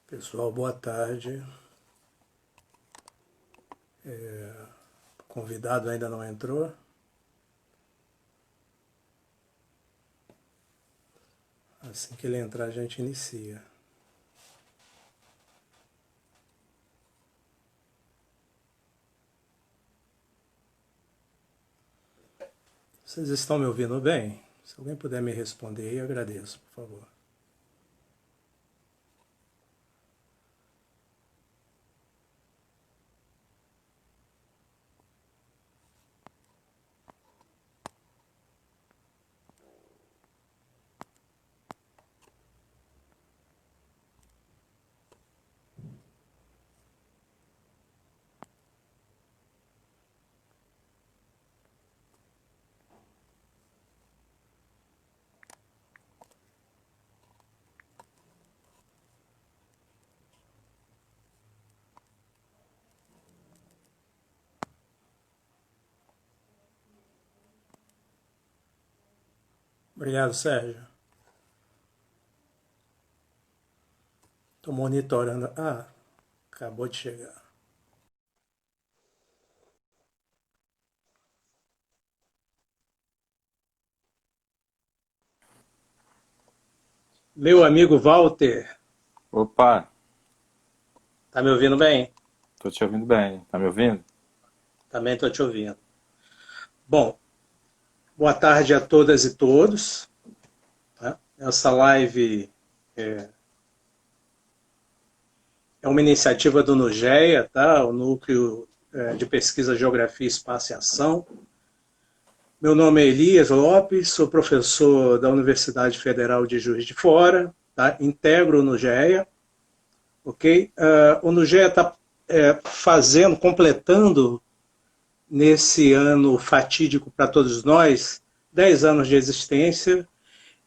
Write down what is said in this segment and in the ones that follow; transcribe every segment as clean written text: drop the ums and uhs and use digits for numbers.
Pessoal, boa tarde. O convidado ainda não entrou. Assim que ele entrar, a gente inicia. Vocês estão me ouvindo bem? Se alguém puder me responder aí, agradeço, por favor. Obrigado, Sérgio. Estou monitorando. Ah, acabou de chegar. Meu amigo Walter, Opa, tá me ouvindo bem? tô te ouvindo bem. Tá me ouvindo? Também estou te ouvindo. Bom, boa tarde a todas e todos. Tá? Essa live é uma iniciativa do NUGEA, tá? O Núcleo de Pesquisa, Geografia, Espaço e Ação. Meu nome é Elias Lopes, sou professor da Universidade Federal de Juiz de Fora, tá? Integro o NUGEA, ok? O NUGEA está completando nesse ano fatídico para todos nós, 10 anos de existência,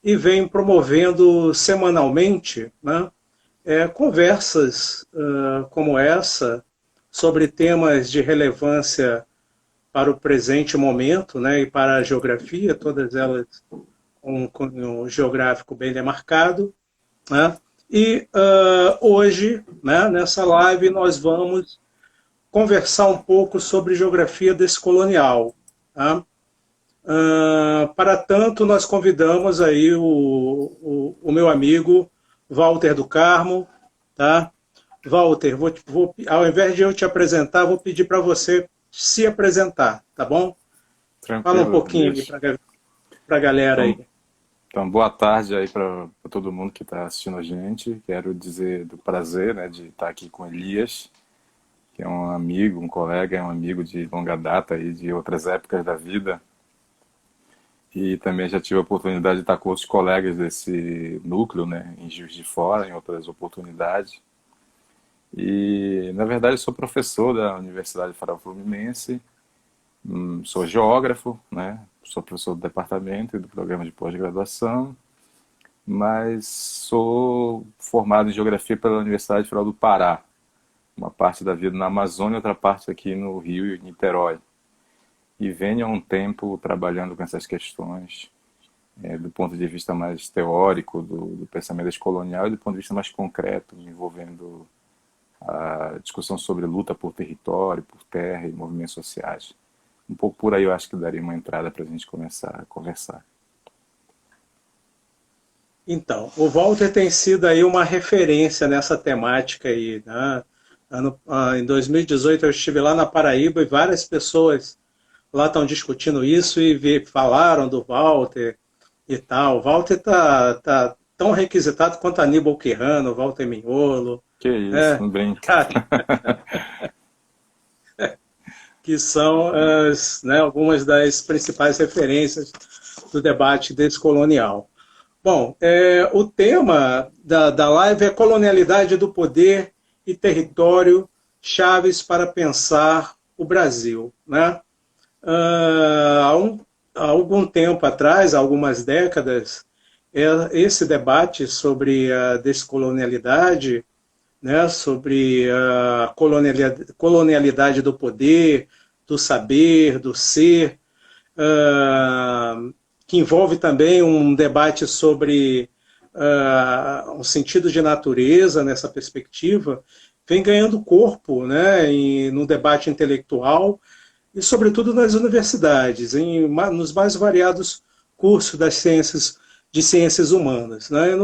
e vem promovendo semanalmente, né, conversas como essa sobre temas de relevância para o presente momento, né, e para a geografia, todas elas com um geográfico bem demarcado. Né, e hoje, né, nessa live, nós vamos conversar um pouco sobre geografia descolonial. Tá? Para tanto, nós convidamos aí o meu amigo Walter do Carmo, tá? Walter, ao invés de eu te apresentar, vou pedir para você se apresentar, tá bom? Fala um Tranquilo, pouquinho aí Elias. para a galera Então, aí. então, boa tarde aí para todo mundo que está assistindo a gente. Quero dizer do prazer, né, de estar aqui com Elias, que é um amigo, um colega, é um amigo de longa data aí, de outras épocas da vida. E também já tive a oportunidade de estar com outros colegas desse núcleo, né, em Juiz de Fora, em outras oportunidades. E, na verdade, eu sou professor da Universidade Federal Fluminense. Sou geógrafo, né? Sou professor do departamento e do programa de pós-graduação, mas sou formado em geografia pela Universidade Federal do Pará, uma parte da vida na Amazônia, outra parte aqui no Rio e Niterói. E venho há um tempo trabalhando com essas questões, do ponto de vista mais teórico do pensamento descolonial e do ponto de vista mais concreto, envolvendo a discussão sobre luta por território, por terra e movimentos sociais. Um pouco por aí eu acho que daria uma entrada para a gente começar a conversar. Então, o Walter tem sido aí uma referência nessa temática aí, né? Em 2018 eu estive lá na Paraíba e várias pessoas lá estão discutindo isso e falaram do Walter e tal. O Walter tá tão requisitado quanto Aníbal Quirrano, Walter Mignolo, Que isso, né? não brinca. Cara, que são né, algumas das principais referências do debate descolonial. Bom, o tema da live é colonialidade do poder e território, chaves para pensar o Brasil. Né? Há algum tempo atrás, há algumas décadas, esse debate sobre a descolonialidade, né, sobre a colonialidade do poder, do saber, do ser, que envolve também um debate sobre um sentido de natureza nessa perspectiva, vem ganhando corpo, né, no debate intelectual e, sobretudo, nas universidades, nos mais variados cursos das ciências, de ciências humanas. Né?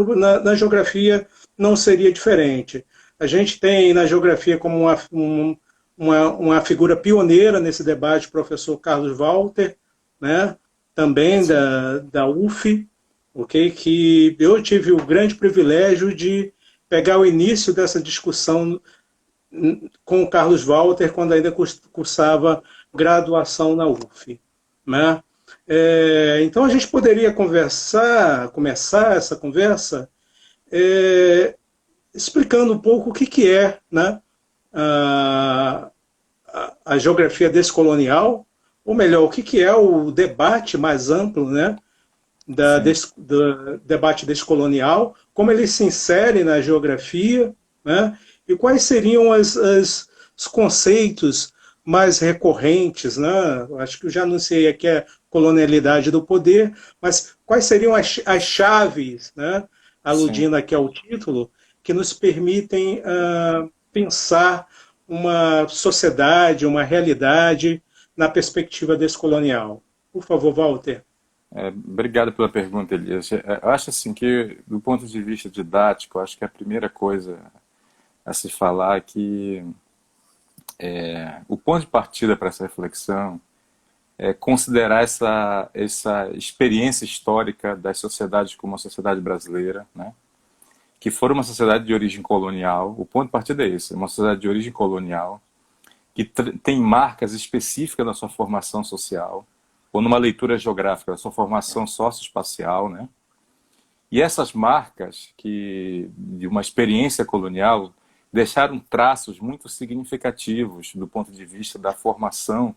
Na geografia não seria diferente. A gente tem na geografia como uma figura pioneira nesse debate o professor Carlos Walter, né? Também da UF, okay? Que eu tive o grande privilégio de pegar o início dessa discussão com o Carlos Walter, quando ainda cursava graduação na UF. Né? Então a gente poderia começar essa conversa explicando um pouco o que é, né, a geografia descolonial, ou melhor, o que é o debate mais amplo, né, do debate descolonial, como ele se insere na geografia, né, e quais seriam os conceitos mais recorrentes, né? Acho que eu já anunciei aqui a colonialidade do poder, mas quais seriam as chaves, né, aludindo aqui ao título, que nos permitem pensar uma sociedade, uma realidade na perspectiva descolonial. Por favor, Walter. Obrigado pela pergunta, Elias. Eu acho assim que, do ponto de vista didático, eu acho que a primeira coisa a se falar é que o ponto de partida para essa reflexão é considerar essa experiência histórica das sociedades como a sociedade brasileira, né? Que for uma sociedade de origem colonial. O ponto de partida é esse, uma sociedade de origem colonial que tem marcas específicas na sua formação social, ou numa leitura geográfica, da sua formação socioespacial, né? E essas marcas de uma experiência colonial deixaram traços muito significativos do ponto de vista da formação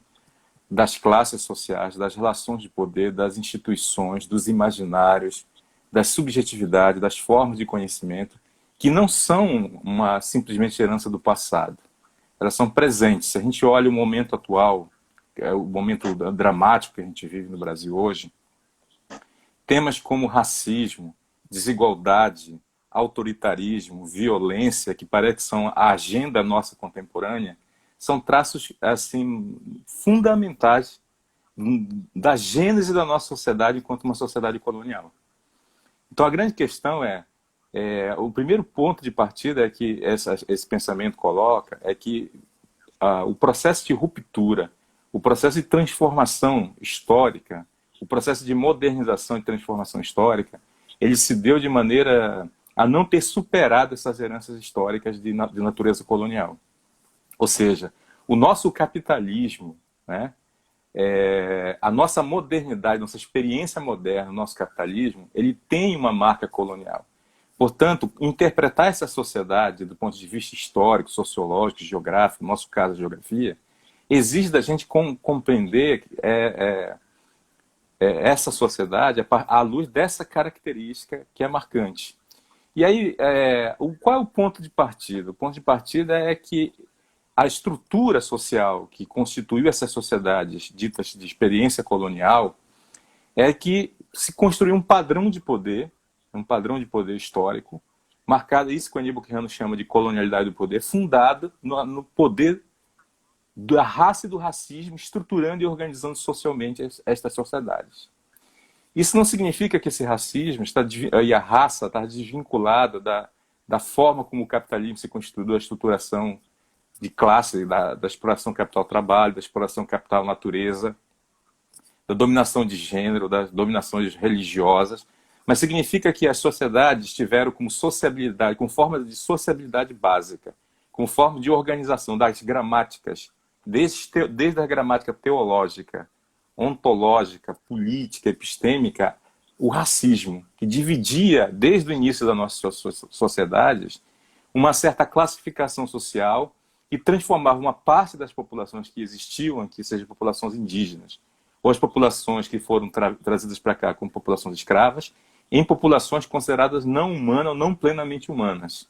das classes sociais, das relações de poder, das instituições, dos imaginários, das subjetividades, das formas de conhecimento, que não são simplesmente herança do passado. Elas são presentes. Se a gente olha o momento atual, o momento dramático que a gente vive no Brasil hoje, temas como racismo, desigualdade, autoritarismo, violência, que parece que são a agenda nossa contemporânea, são traços assim fundamentais da gênese da nossa sociedade enquanto uma sociedade colonial. Então a grande questão o primeiro ponto de partida que esse pensamento coloca é que o processo de ruptura, o processo de transformação histórica, o processo de modernização e transformação histórica, ele se deu de maneira a não ter superado essas heranças históricas de natureza colonial. Ou seja, o nosso capitalismo, né, a nossa modernidade, nossa experiência moderna, o nosso capitalismo, ele tem uma marca colonial. Portanto, interpretar essa sociedade do ponto de vista histórico, sociológico, geográfico, no nosso caso a geografia, exige da gente compreender essa sociedade à luz dessa característica que é marcante. E aí, qual é o ponto de partida? O ponto de partida é que a estrutura social que constituiu essas sociedades ditas de experiência colonial é que se construiu um padrão de poder histórico, marcado, isso que o Aníbal Quijano chama de colonialidade do poder, fundado no poder da raça e do racismo, estruturando e organizando socialmente estas sociedades. Isso não significa que esse racismo e a raça está desvinculada da forma como o capitalismo se constituiu, da estruturação de classe, da exploração capital-trabalho, da exploração capital-natureza, da dominação de gênero, das dominações religiosas, mas significa que as sociedades tiveram como sociabilidade, com forma de sociabilidade básica, com forma de organização das gramáticas, desde a gramática teológica, ontológica, política, epistêmica, o racismo, que dividia, desde o início das nossas sociedades, uma certa classificação social e transformava uma parte das populações que existiam aqui, seja populações indígenas, ou as populações que foram trazidas para cá como populações escravas, em populações consideradas não humanas ou não plenamente humanas.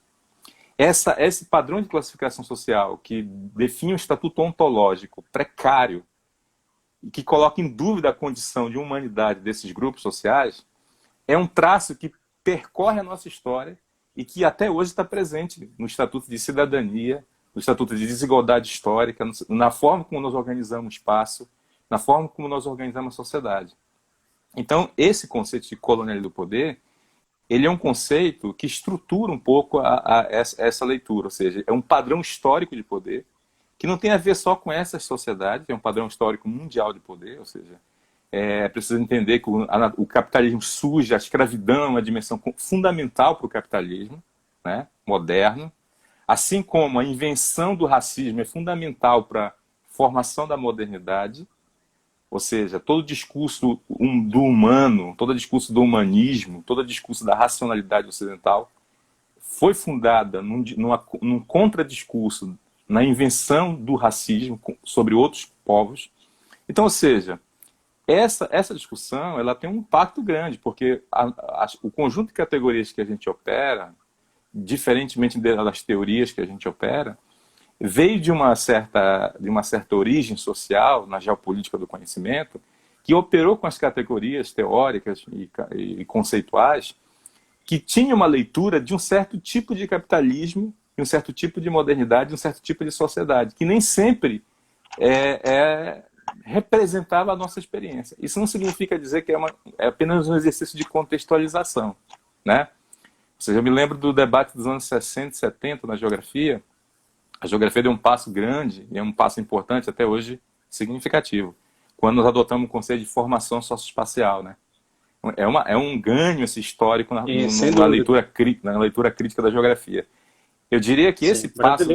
Esse padrão de classificação social que define um estatuto ontológico precário e que coloca em dúvida a condição de humanidade desses grupos sociais é um traço que percorre a nossa história e que até hoje está presente no Estatuto de Cidadania, no Estatuto de Desigualdade Histórica, na forma como nós organizamos o espaço, na forma como nós organizamos a sociedade. Então, esse conceito de colonialidade do poder, ele é um conceito que estrutura um pouco essa leitura, ou seja, é um padrão histórico de poder, que não tem a ver só com essas sociedades, é um padrão histórico mundial de poder, ou seja, é preciso entender que o capitalismo surge, a escravidão é uma dimensão fundamental para o capitalismo, né, moderno, assim como a invenção do racismo é fundamental para a formação da modernidade, ou seja, todo discurso do humano, todo discurso do humanismo, todo discurso da racionalidade ocidental foi fundada num contradiscurso na invenção do racismo sobre outros povos. Então, ou seja, essa discussão ela tem um impacto grande, porque o conjunto de categorias que a gente opera, diferentemente das teorias que a gente opera, veio de uma certa origem social na geopolítica do conhecimento, que operou com as categorias teóricas e conceituais, que tinha uma leitura de um certo tipo de capitalismo, de um certo tipo de modernidade, de um certo tipo de sociedade, que nem sempre representava a nossa experiência. Isso não significa dizer que é apenas um exercício de contextualização, né? Ou seja, eu me lembro do debate dos anos 60 e 70 na geografia. A geografia deu um passo grande, e é um passo importante até hoje, significativo, quando nós adotamos o conceito de formação socioespacial, né? É um ganho esse histórico na leitura crítica da geografia. Eu diria que esse passo de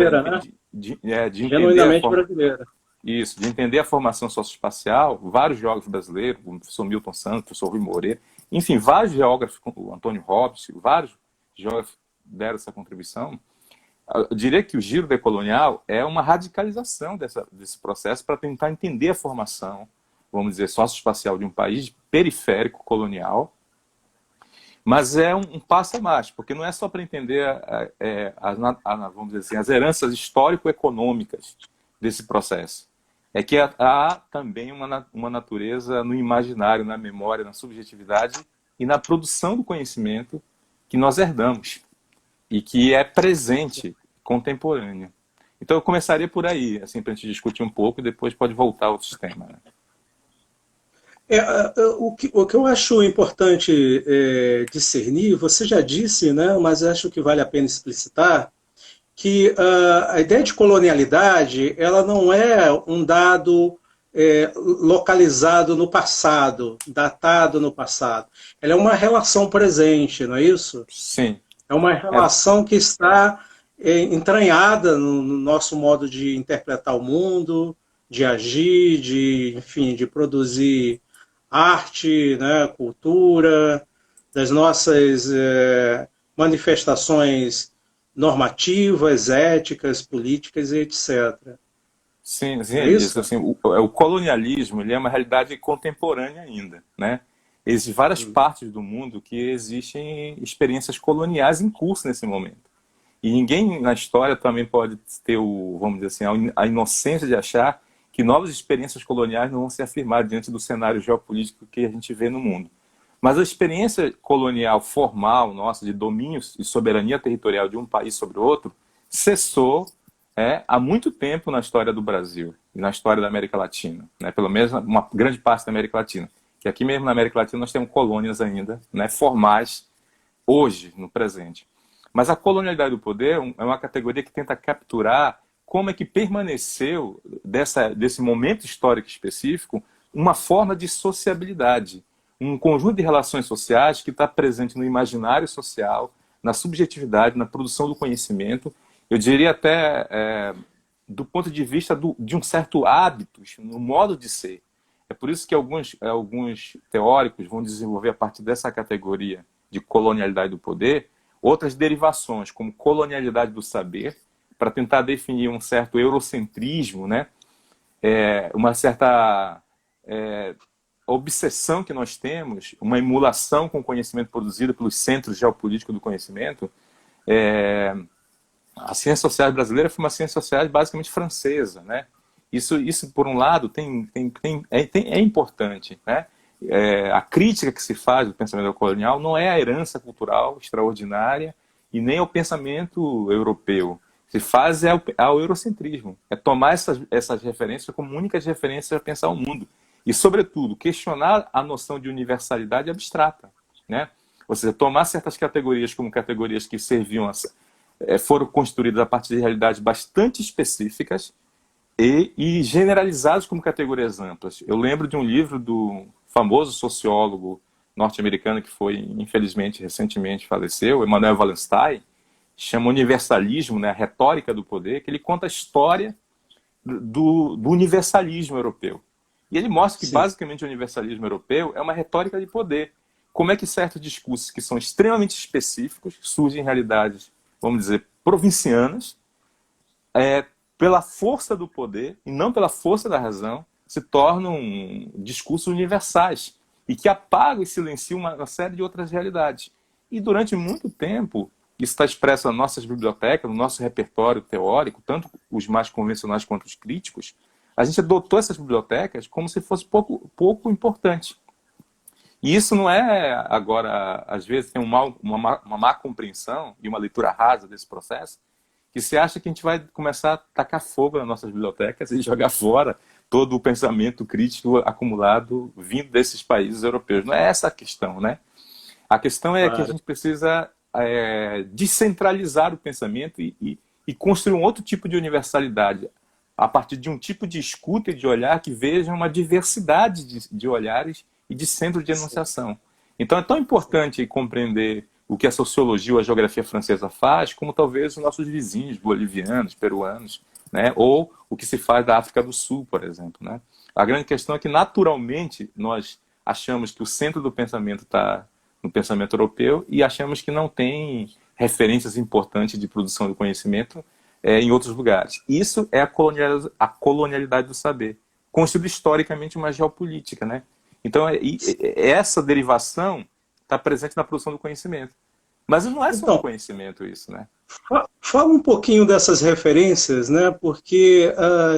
entender brasileira. Isso, de entender a formação socioespacial, vários geógrafos brasileiros, o professor Milton Santos, o professor Rui Moreira, enfim, vários geógrafos, o Antônio Hobbes, vários geógrafos deram essa contribuição. Eu diria que o giro decolonial é uma radicalização desse processo para tentar entender a formação, vamos dizer, socioespacial de um país periférico colonial, mas é um passo a mais, porque não é só para entender vamos dizer assim, as heranças histórico-econômicas desse processo. É que há também uma natureza no imaginário, na memória, na subjetividade e na produção do conhecimento que nós herdamos e que é presente, contemporâneo. Então eu começaria por aí, assim, para a gente discutir um pouco e depois pode voltar ao outro tema. Né? O que eu acho importante discernir, você já disse, né, mas acho que vale a pena explicitar, que a ideia de colonialidade ela não é um dado localizado no passado, datado no passado. Ela é uma relação presente, não é isso? Sim. É uma relação que está entranhada no nosso modo de interpretar o mundo, de agir, enfim, de produzir arte, né, cultura, das nossas manifestações normativas, éticas, políticas e etc. Sim, é isso. Assim, o colonialismo ele é uma realidade contemporânea ainda, né? Existem várias partes do mundo que existem experiências coloniais em curso nesse momento. E ninguém na história também pode ter vamos dizer assim, a inocência de achar que novas experiências coloniais não vão se afirmar diante do cenário geopolítico que a gente vê no mundo. Mas a experiência colonial formal nossa, de domínio e soberania territorial de um país sobre outro, cessou há muito tempo na história do Brasil e na história da América Latina, né? Pelo menos uma grande parte da América Latina. Que aqui mesmo na América Latina nós temos colônias ainda, né, formais, hoje, no presente. Mas a colonialidade do poder é uma categoria que tenta capturar como é que permaneceu desse momento histórico específico uma forma de sociabilidade, um conjunto de relações sociais que está presente no imaginário social, na subjetividade, na produção do conhecimento, eu diria até do ponto de vista de um certo hábito, no modo de ser. É por isso que alguns teóricos vão desenvolver a partir dessa categoria de colonialidade do poder outras derivações, como colonialidade do saber, para tentar definir um certo eurocentrismo, né? Uma certa obsessão que nós temos, uma emulação com o conhecimento produzido pelos centros geopolíticos do conhecimento. A ciência social brasileira foi uma ciência social basicamente francesa, né? Isso por um lado, é importante, né? a crítica que se faz do pensamento colonial não é a herança cultural extraordinária e nem ao pensamento europeu. Se faz ao eurocentrismo. É tomar essas referências como únicas referências a pensar o mundo. E, sobretudo, questionar a noção de universalidade abstrata, né? Ou seja, tomar certas categorias como categorias que serviam foram construídas a partir de realidades bastante específicas e generalizadas como categorias amplas. Eu lembro de um livro do famoso sociólogo norte-americano que foi, infelizmente, recentemente faleceu, Emmanuel Wallenstein, chama Universalismo, né, a retórica do poder, que ele conta a história do universalismo europeu. E ele mostra que, basicamente, o universalismo europeu é uma retórica de poder. Como é que certos discursos que são extremamente específicos, surgem em realidades, vamos dizer, provincianas, pela força do poder e não pela força da razão, se tornam discursos universais e que apagam e silenciam uma série de outras realidades. E durante muito tempo, isso está expresso nas nossas bibliotecas, no nosso repertório teórico, tanto os mais convencionais quanto os críticos, a gente adotou essas bibliotecas como se fosse pouco importante. E isso não é, agora, às vezes tem uma má compreensão e uma leitura rasa desse processo, que se acha que a gente vai começar a tacar fogo nas nossas bibliotecas e jogar fora todo o pensamento crítico acumulado vindo desses países europeus. Não é essa a questão, né? A questão é que a gente precisa descentralizar o pensamento e construir um outro tipo de universalidade a partir de um tipo de escuta e de olhar que veja uma diversidade de olhares e de centro de enunciação. Então é tão importante compreender o que a sociologia ou a geografia francesa faz, como talvez os nossos vizinhos bolivianos, peruanos, né? Ou o que se faz da África do Sul, por exemplo, né? A grande questão é que, naturalmente, nós achamos que o centro do pensamento está no pensamento europeu e achamos que não tem referências importantes de produção do conhecimento em outros lugares. Isso é a colonialidade do saber, construída historicamente uma geopolítica, né? Então, essa derivação está presente na produção do conhecimento. Mas não é só um conhecimento isso, né? Fala um pouquinho dessas referências, né? Porque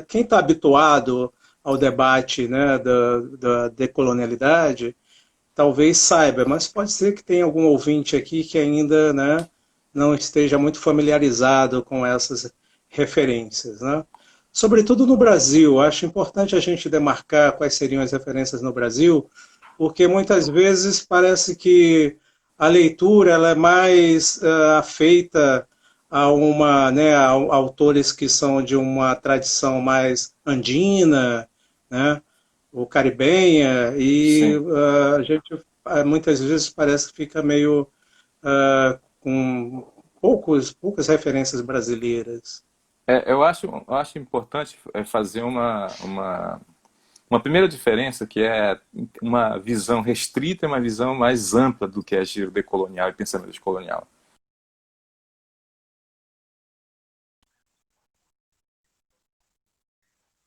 quem está habituado ao debate, né, da decolonialidade talvez saiba, mas pode ser que tenha algum ouvinte aqui que ainda, né, não esteja muito familiarizado com essas referências, né? Sobretudo no Brasil, acho importante a gente demarcar quais seriam as referências no Brasil, porque muitas vezes parece que a leitura ela é mais afeita a autores que são de uma tradição mais andina, né, ou caribenha, e a gente muitas vezes parece que fica meio com poucas referências brasileiras. Eu acho importante fazer uma primeira diferença, que é uma visão restrita e uma visão mais ampla do que é giro decolonial e pensamento descolonial.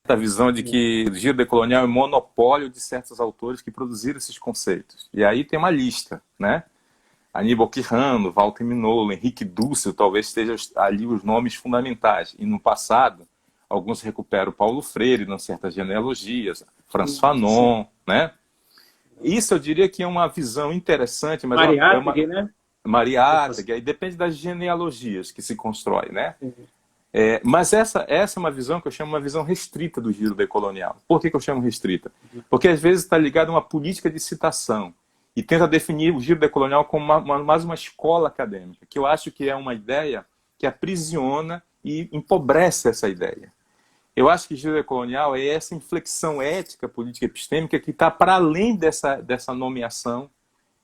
A visão de que o giro decolonial é monopólio de certos autores que produziram esses conceitos. E aí tem uma lista, né? Aníbal Quirrano, Walter Mignolo, Henrique Dussel, talvez estejam ali os nomes fundamentais. E no passado, alguns recuperam Paulo Freire, em certas genealogias, Franz Fanon, né? Isso eu diria que é uma visão interessante, mas Mariátegui, né? Mariátegui, aí depende das genealogias que se constrói, né? Mas essa é uma visão que eu chamo uma visão restrita do giro decolonial. Por que eu chamo restrita? Porque às vezes está ligado a uma política de citação e tenta definir o giro decolonial como mais uma escola acadêmica, que eu acho que é uma ideia que aprisiona e empobrece essa ideia. Eu acho que o giro decolonial é essa inflexão ética, política e epistêmica que está para além dessa nomeação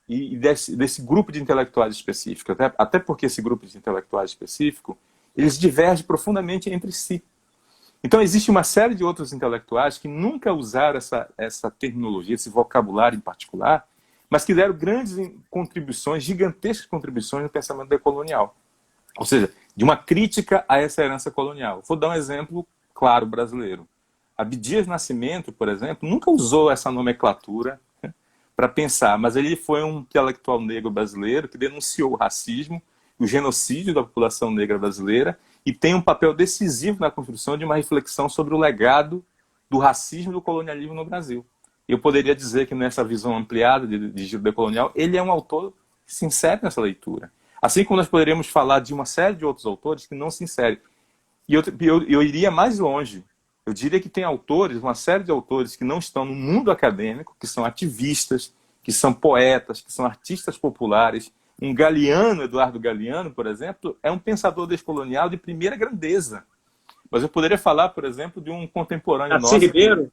e desse grupo de intelectuais específicos. Até porque esse grupo de intelectuais específico, eles divergem profundamente entre si. Então existe uma série de outros intelectuais que nunca usaram essa terminologia, esse vocabulário em particular, mas que deram grandes contribuições, gigantescas contribuições no pensamento decolonial. Ou seja, de uma crítica a essa herança colonial. Vou dar um exemplo claro brasileiro. Abdias Nascimento, por exemplo, nunca usou essa nomenclatura para pensar, mas ele foi um intelectual negro brasileiro que denunciou o racismo, o genocídio da população negra brasileira e tem um papel decisivo na construção de uma reflexão sobre o legado do racismo e do colonialismo no Brasil. eu poderia dizer que nessa visão ampliada de Gil decolonial, ele é um autor que se insere nessa leitura. Assim como nós poderíamos falar de uma série de outros autores que não se inserem. E eu iria mais longe. Eu diria que tem autores, uma série de autores que não estão no mundo acadêmico, que são ativistas, que são poetas, que são artistas populares. Um Galeano, Eduardo Galeano, por exemplo, é um pensador descolonial de primeira grandeza. Mas eu poderia falar, por exemplo, de um contemporâneo Darcy nosso... Ribeiro?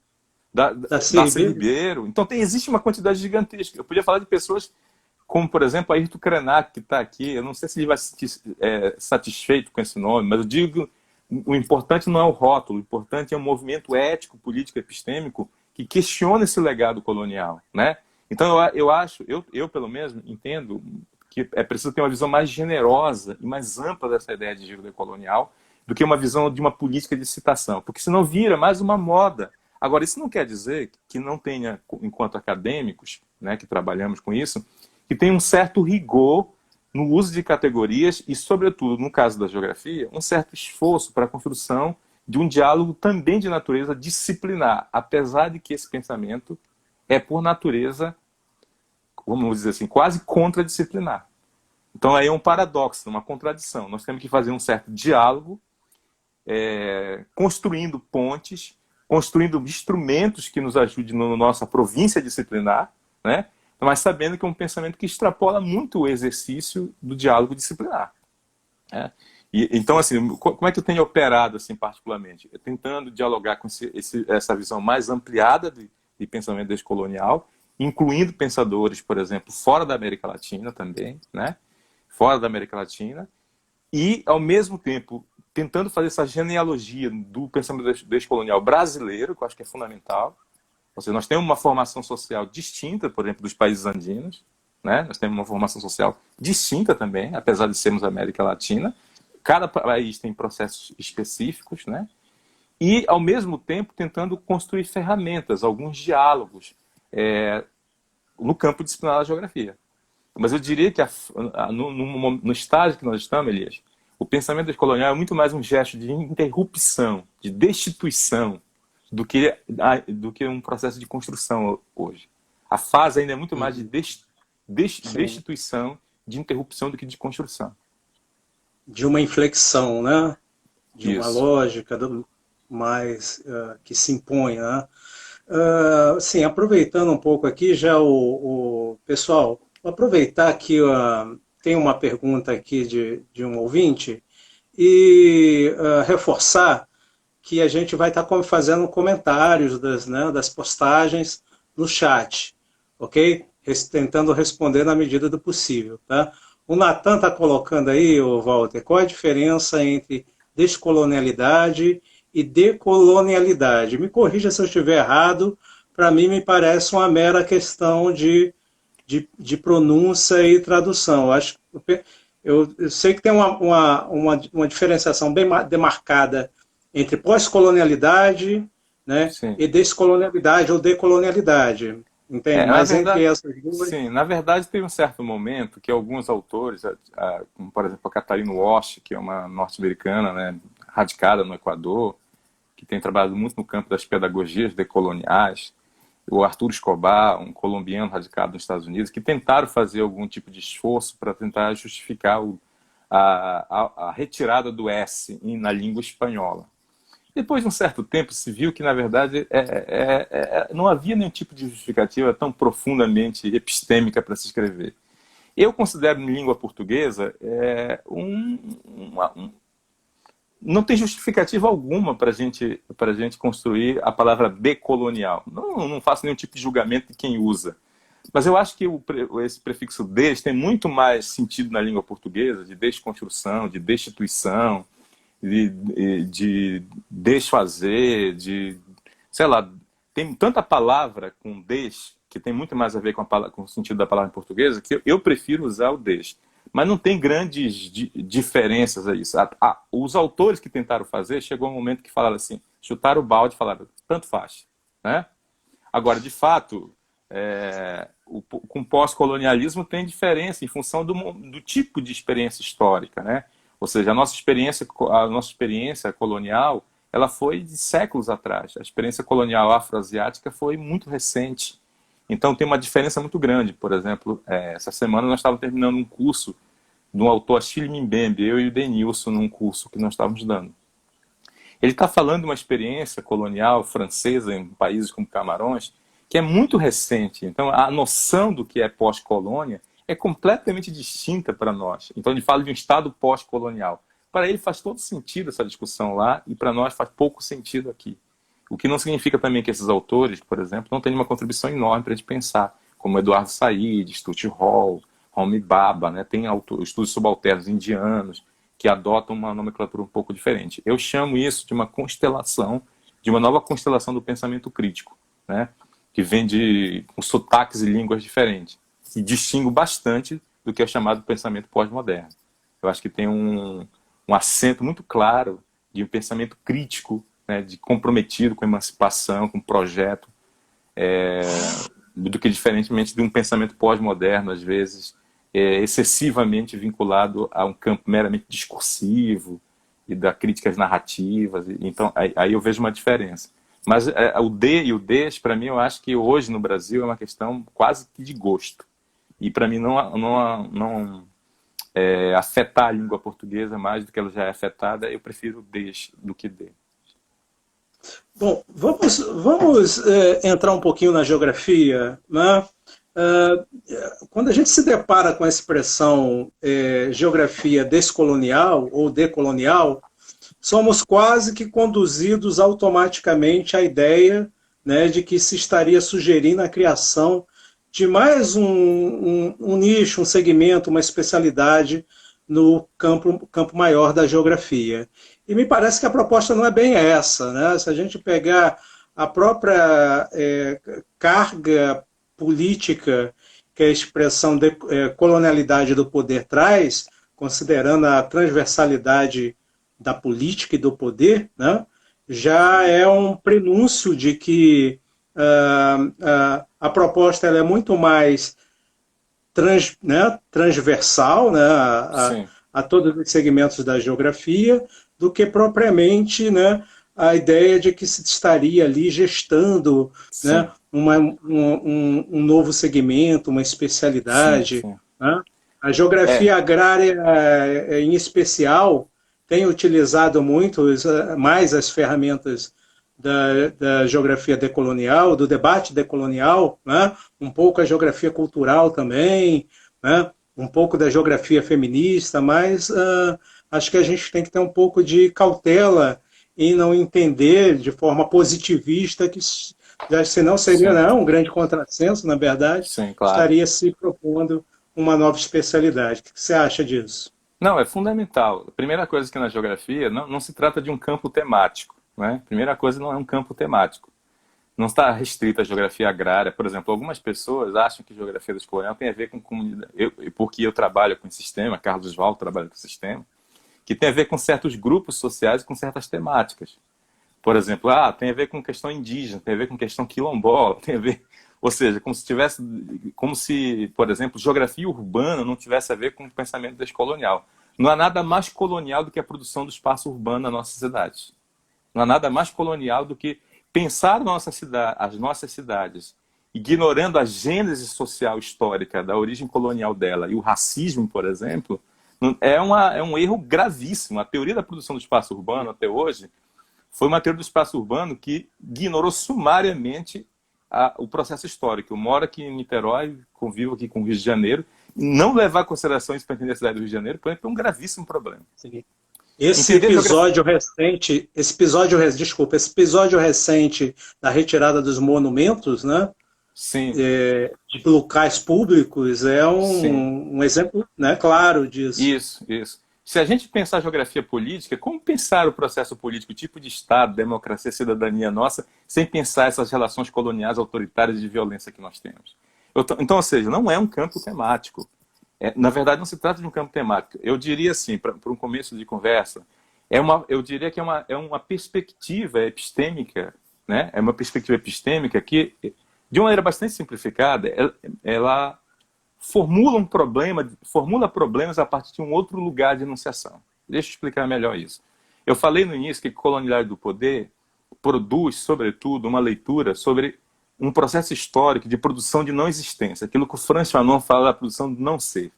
Darcy Ribeiro. Então existe uma quantidade gigantesca. Eu podia falar de pessoas como, por exemplo, Ayrton Krenak, que está aqui. Eu não sei se ele vai se sentir satisfeito com esse nome, mas eu digo, o importante não é o rótulo, o importante é o movimento ético, político, epistêmico que questiona esse legado colonial, né? Então eu pelo menos entendo que é preciso ter uma visão mais generosa e mais ampla dessa ideia de giro decolonial do que uma visão de uma política de citação, porque senão vira mais uma moda. Agora, isso não quer dizer que não tenha, enquanto acadêmicos, né, que trabalhamos com isso, que tem um certo rigor no uso de categorias e, sobretudo, no caso da geografia, um certo esforço para a construção de um diálogo também de natureza disciplinar, apesar de que esse pensamento é, por natureza, vamos dizer assim, quase contradisciplinar. Então, aí é um paradoxo, uma contradição. Nós temos que fazer um certo diálogo, construindo pontes, construindo instrumentos que nos ajudem na nossa província disciplinar, né? Mas sabendo que é um pensamento que extrapola muito o exercício do diálogo disciplinar, né? Então, assim, como é que eu tenho operado, assim, particularmente? Tentando dialogar com essa visão mais ampliada de pensamento descolonial, incluindo pensadores, por exemplo, fora da América Latina também, né? Fora da América Latina, e, ao mesmo tempo, tentando fazer essa genealogia do pensamento descolonial brasileiro, que eu acho que é fundamental. Ou seja, nós temos uma formação social distinta, por exemplo, dos países andinos, né? Nós temos uma formação social distinta também, apesar de sermos América Latina. Cada país tem processos específicos, né? E, ao mesmo tempo, tentando construir ferramentas, alguns diálogos no campo disciplinar da geografia. Mas eu diria que no estágio que nós estamos, Elias, o pensamento descolonial é muito mais um gesto de interrupção, de destituição, do que um processo de construção hoje. A fase ainda é muito mais de destituição, de interrupção do que de construção. De uma inflexão, né? De Isso. uma lógica mais que se impõe, né? Sim, aproveitando um pouco aqui, já pessoal, vou aproveitar que tem uma pergunta aqui de um ouvinte e reforçar que a gente vai estar fazendo comentários das postagens no chat, ok? Tentando responder na medida do possível, tá? O Natan está colocando aí, Walter, qual a diferença entre descolonialidade e decolonialidade? Me corrija se eu estiver errado, para mim me parece uma mera questão de pronúncia e tradução. Eu sei que tem uma diferenciação bem demarcada entre pós-colonialidade, né, e descolonialidade ou decolonialidade. Entende? Mas verdade, entre essas duas... Sim, na verdade tem um certo momento que alguns autores, como por exemplo a Catharina Walsh, que é uma norte-americana, né, radicada no Equador, que tem trabalhado muito no campo das pedagogias decoloniais, o Arthur Escobar, um colombiano radicado nos Estados Unidos, que tentaram fazer algum tipo de esforço para tentar justificar a retirada do S na língua espanhola. Depois de um certo tempo se viu que, na verdade, não havia nenhum tipo de justificativa tão profundamente epistêmica para se escrever. Eu considero em língua portuguesa não tem justificativa alguma para a gente construir a palavra decolonial. Não faço nenhum tipo de julgamento de quem usa. Mas eu acho que esse prefixo des tem muito mais sentido na língua portuguesa, de desconstrução, de destituição, de desfazer, sei lá, tem tanta palavra com des, que tem muito mais a ver com o sentido da palavra em portuguesa, que eu prefiro usar o des. Mas não tem grandes diferenças a isso. Os autores que tentaram fazer, chegou um momento que falaram assim, chutaram o balde e falaram, tanto faz, né? Agora, de fato, com pós-colonialismo tem diferença em função do tipo de experiência histórica, né? Ou seja, a nossa experiência colonial, ela foi de séculos atrás. A experiência colonial afroasiática foi muito recente. Então tem uma diferença muito grande. Por exemplo, essa semana nós estávamos terminando um curso de um autor, Achille Mbembe, eu e o Denilson, num curso que nós estávamos dando. Ele está falando de uma experiência colonial francesa em países como Camarões, que é muito recente. Então a noção do que é pós-colônia é completamente distinta para nós. Então ele fala de um Estado pós-colonial. Para ele faz todo sentido essa discussão lá, e para nós faz pouco sentido aqui. O que não significa também que esses autores, por exemplo, não têm uma contribuição enorme para a gente pensar, como Eduardo Said, Stuart Hall, Homi Bhabha, né? Tem estudos subalternos indianos que adotam uma nomenclatura um pouco diferente. Eu chamo isso de uma constelação, de uma nova constelação do pensamento crítico, né? Que vem com sotaques e línguas diferentes, e distingue bastante do que é chamado pensamento pós-moderno. Eu acho que tem um acento muito claro de um pensamento crítico, né, de comprometido com a emancipação, com o projeto, do que diferentemente de um pensamento pós-moderno, às vezes, excessivamente vinculado a um campo meramente discursivo e da críticas narrativas. Então, aí eu vejo uma diferença. Mas o D e o Ds, para mim, eu acho que hoje no Brasil é uma questão quase que de gosto. E para mim não afetar a língua portuguesa mais do que ela já é afetada, eu prefiro Ds do que D. Bom, vamos entrar um pouquinho na geografia, né? Quando a gente se depara com a expressão geografia descolonial ou decolonial, somos quase que conduzidos automaticamente à ideia, né, de que se estaria sugerindo a criação de mais um nicho, um segmento, uma especialidade no campo maior da geografia. E me parece que a proposta não é bem essa, né? Se a gente pegar a própria carga política que a expressão de colonialidade do poder traz, considerando a transversalidade da política e do poder, né, já é um prenúncio de que a proposta ela é muito mais transversal, né, a todos os segmentos da geografia, do que propriamente, né, a ideia de que se estaria ali gestando, né, um novo segmento, uma especialidade. Sim. Né? A geografia agrária, em especial, tem utilizado muito mais as ferramentas da geografia decolonial, do debate decolonial, né? Um pouco a geografia cultural também, né? Um pouco da geografia feminista, mas acho que a gente tem que ter um pouco de cautela e não entender de forma positivista que, senão seria um grande contrassenso, na verdade. Sim, claro. Estaria se propondo uma nova especialidade. O que você acha disso? Não, é fundamental. A primeira coisa que na geografia não se trata de um campo temático, né? A primeira coisa não é um campo temático. Não está restrita à geografia agrária. Por exemplo, algumas pessoas acham que geografia descolonial tem a ver com comunidade. Porque eu trabalho com sistema, Carlos Val trabalha com sistema, que tem a ver com certos grupos sociais e com certas temáticas. Por exemplo, tem a ver com questão indígena, tem a ver com questão quilombola, tem a ver... Ou seja, como se, por exemplo, geografia urbana não tivesse a ver com o pensamento descolonial. Não há nada mais colonial do que a produção do espaço urbano na nossa cidade. Não há nada mais colonial do que pensar as nossas cidades, ignorando a gênese social histórica da origem colonial dela e o racismo, por exemplo, é um erro gravíssimo. A teoria da produção do espaço urbano, até hoje, foi uma teoria do espaço urbano que ignorou sumariamente o processo histórico. Eu moro aqui em Niterói, convivo aqui com o Rio de Janeiro, e não levar em consideração isso para entender a cidade do Rio de Janeiro, por exemplo, é um gravíssimo problema. Sim. Esse episódio recente da retirada dos monumentos, né? Sim. De locais públicos, é um exemplo, né, claro disso. Isso. Se a gente pensar a geografia política, como pensar o processo político, o tipo de Estado, democracia, cidadania nossa, sem pensar essas relações coloniais, autoritárias e de violência que nós temos? Então, ou seja, não é um campo temático. Na verdade, não se trata de um campo temático. Eu diria assim, para um começo de conversa, eu diria que é uma perspectiva epistêmica, né? É uma perspectiva epistêmica que, de uma maneira bastante simplificada, ela formula problemas a partir de um outro lugar de enunciação. Deixa eu explicar melhor isso. Eu falei no início que Colonialidade do Poder produz, sobretudo, uma leitura sobre um processo histórico de produção de não existência, aquilo que o Frantz Fanon fala da produção do não ser.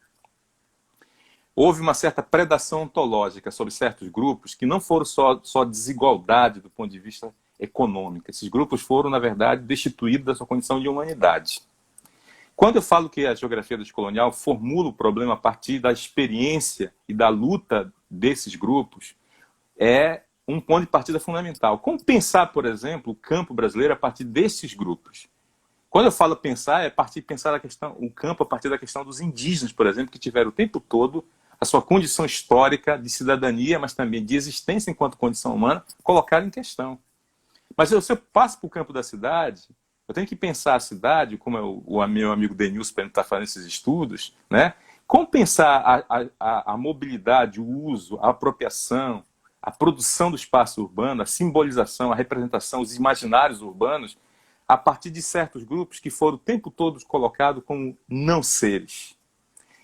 Houve uma certa predação ontológica sobre certos grupos que não foram só desigualdade do ponto de vista econômico. Esses grupos foram, na verdade, destituídos da sua condição de humanidade. Quando eu falo que a geografia descolonial formula o problema a partir da experiência e da luta desses grupos, é um ponto de partida fundamental. Como pensar, por exemplo, o campo brasileiro a partir desses grupos? Quando eu falo pensar, é pensar o campo a partir da questão dos indígenas, por exemplo, que tiveram o tempo todo a sua condição histórica de cidadania, mas também de existência enquanto condição humana, colocada em questão. Mas se eu passo para o campo da cidade, eu tenho que pensar a cidade, como o meu amigo Denilson está fazendo esses estudos, né? Como pensar a mobilidade, o uso, a apropriação, a produção do espaço urbano, a simbolização, a representação, os imaginários urbanos, a partir de certos grupos que foram o tempo todo colocados como não seres.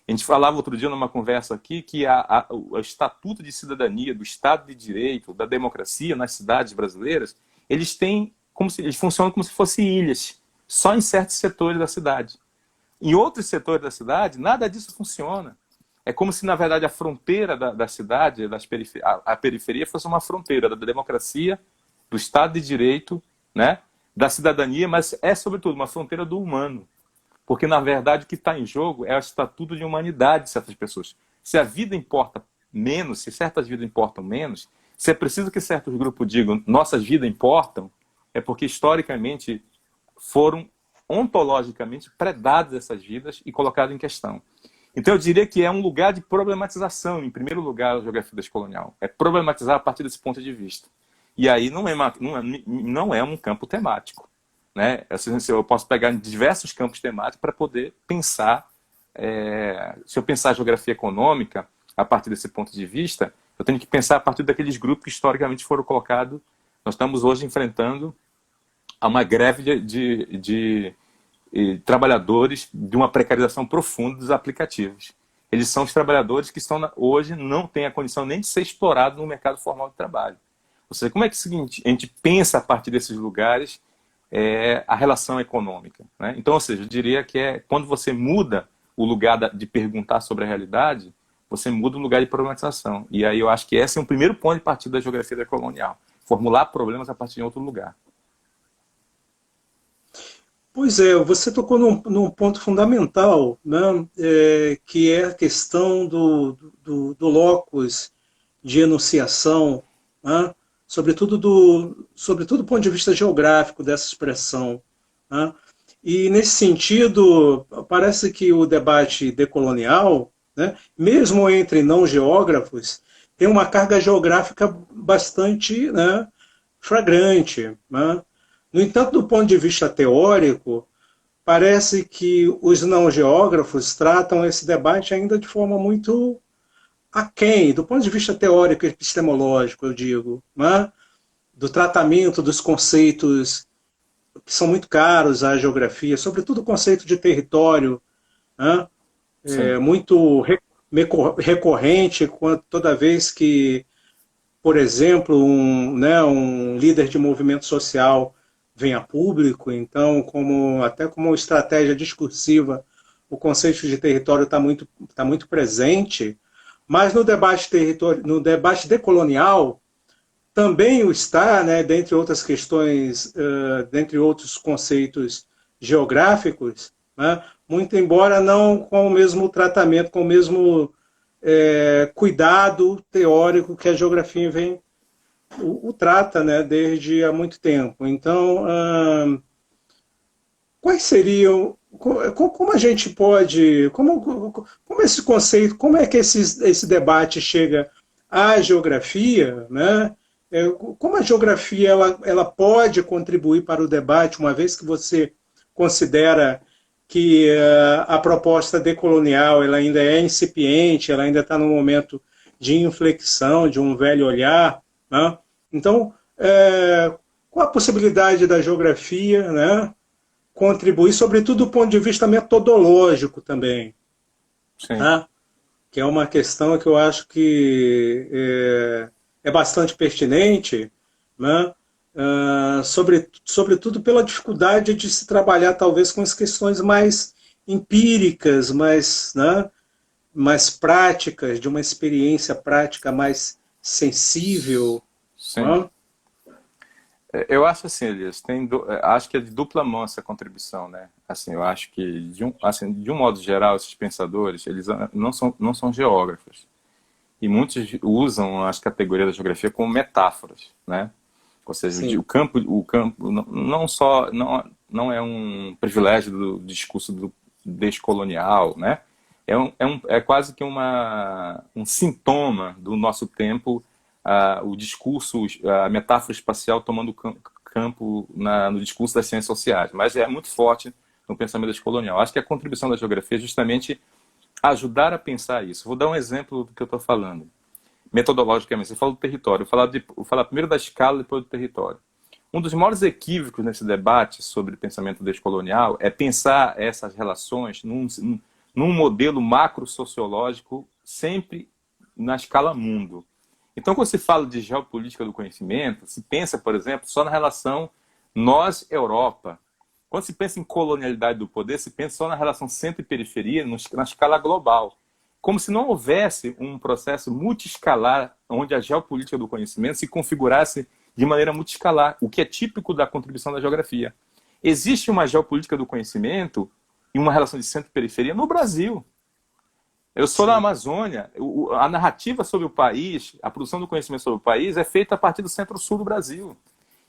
A gente falava outro dia numa conversa aqui que o Estatuto de Cidadania, do Estado de Direito, da democracia nas cidades brasileiras, eles funcionam como se fossem ilhas, só em certos setores da cidade. Em outros setores da cidade, nada disso funciona. É como se, na verdade, a fronteira da cidade, a periferia, fosse uma fronteira da democracia, do Estado de Direito, né, da cidadania, mas é, sobretudo, uma fronteira do humano. Porque, na verdade, o que está em jogo é o estatuto de humanidade de certas pessoas. Se a vida importa menos, se certas vidas importam menos, se é preciso que certos grupos digam nossas vidas importam, é porque, historicamente, foram ontologicamente predadas essas vidas e colocadas em questão. Então, eu diria que é um lugar de problematização, em primeiro lugar, a geografia descolonial. É problematizar a partir desse ponto de vista. E aí não é um campo temático. Né? Eu posso pegar em diversos campos temáticos para poder pensar. Se eu pensar a geografia econômica a partir desse ponto de vista, eu tenho que pensar a partir daqueles grupos que historicamente foram colocados. Nós estamos hoje enfrentando uma greve de trabalhadores de uma precarização profunda dos aplicativos. Eles são os trabalhadores que hoje não têm a condição nem de ser explorados no mercado formal de trabalho. Ou seja, como é que a gente pensa a partir desses lugares a relação econômica, né? Então, ou seja, eu diria que quando você muda o lugar de perguntar sobre a realidade, você muda o lugar de problematização. E aí eu acho que esse é um primeiro ponto de partida da geografia decolonial. Formular problemas a partir de outro lugar. Pois é, você tocou num ponto fundamental, né, que é a questão do locus de enunciação, né, sobretudo do ponto de vista geográfico dessa expressão. Né? E, nesse sentido, parece que o debate decolonial, né, mesmo entre não geógrafos, tem uma carga geográfica bastante, né, flagrante. Né? No entanto, do ponto de vista teórico, parece que os não geógrafos tratam esse debate ainda de forma muito aquém, do ponto de vista teórico e epistemológico, eu digo, né? Do tratamento dos conceitos que são muito caros à geografia, sobretudo o conceito de território, né? Muito recorrente toda vez que, por exemplo, um líder de movimento social vem a público, então, até como estratégia discursiva, o conceito de território está muito presente, mas no debate decolonial também o está, né, dentre outras questões, dentre outros conceitos geográficos, né, muito embora não com o mesmo tratamento, com o mesmo cuidado teórico que a geografia o trata, né, desde há muito tempo. Então, quais seriam, como a gente pode, como esse conceito, como é que esse debate chega à geografia, né? Como a geografia ela pode contribuir para o debate, uma vez que você considera que a proposta decolonial ela ainda é incipiente, ela ainda está no momento de inflexão, de um velho olhar, né? Então, qual a possibilidade da geografia, né, contribuir, sobretudo do ponto de vista metodológico também, Sim. né? Que é uma questão que eu acho que é bastante pertinente, né? Sobretudo pela dificuldade de se trabalhar talvez com as questões mais empíricas, né, mais práticas, de uma experiência prática mais sensível. Sim. Né? Eu acho assim, Elias, acho que é de dupla mão essa contribuição, né? Assim, eu acho que, de um modo geral, esses pensadores, eles não são geógrafos. E muitos usam as categorias da geografia como metáforas, né? Ou seja, Sim, o campo não é um privilégio do discurso descolonial, né? É quase que um sintoma do nosso tempo, o discurso, a metáfora espacial tomando campo no discurso das ciências sociais, mas é muito forte no pensamento descolonial. Acho que a contribuição da geografia é justamente ajudar a pensar isso. Vou dar um exemplo do que eu estou falando. Metodologicamente, você fala do território, vou falar primeiro da escala, depois do território. Um dos maiores equívocos nesse debate sobre pensamento descolonial é pensar essas relações num modelo macro-sociológico sempre na escala mundo. Então, quando se fala de geopolítica do conhecimento, se pensa, por exemplo, só na relação nós-Europa. Quando se pensa em colonialidade do poder, se pensa só na relação centro e periferia, na escala global. Como se não houvesse um processo multiescalar, onde a geopolítica do conhecimento se configurasse de maneira multiescalar, o que é típico da contribuição da geografia. Existe uma geopolítica do conhecimento e uma relação de centro e periferia no Brasil. Eu sou na sim, Amazônia, a narrativa sobre o país, a produção do conhecimento sobre o país é feita a partir do centro-sul do Brasil.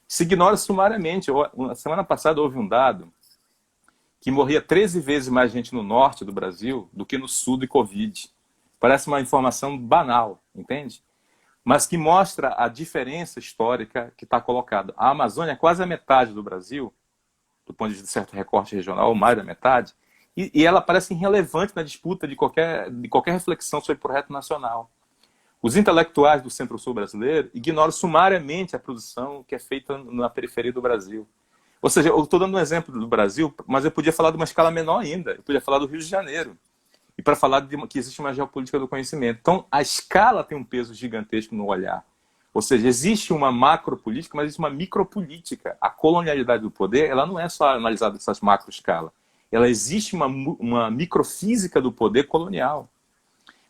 Se ignora sumariamente. Na semana passada houve um dado que morria 13 vezes mais gente no norte do Brasil do que no sul de Covid. Parece uma informação banal, entende? Mas que mostra a diferença histórica que está colocada. A Amazônia é quase a metade do Brasil, do ponto de vista de certo recorte regional, ou mais da metade, e ela parece irrelevante na disputa de qualquer reflexão sobre o projeto nacional. Os intelectuais do Centro-Sul brasileiro ignoram sumariamente a produção que é feita na periferia do Brasil. Ou seja, eu estou dando um exemplo do Brasil, mas eu podia falar de uma escala menor ainda. Eu podia falar do Rio de Janeiro. E para falar que existe uma geopolítica do conhecimento. Então, a escala tem um peso gigantesco no olhar. Ou seja, existe uma macropolítica, mas existe uma micropolítica. A colonialidade do poder, ela não é só analisada nessas macroescalas. Ela existe uma microfísica do poder colonial.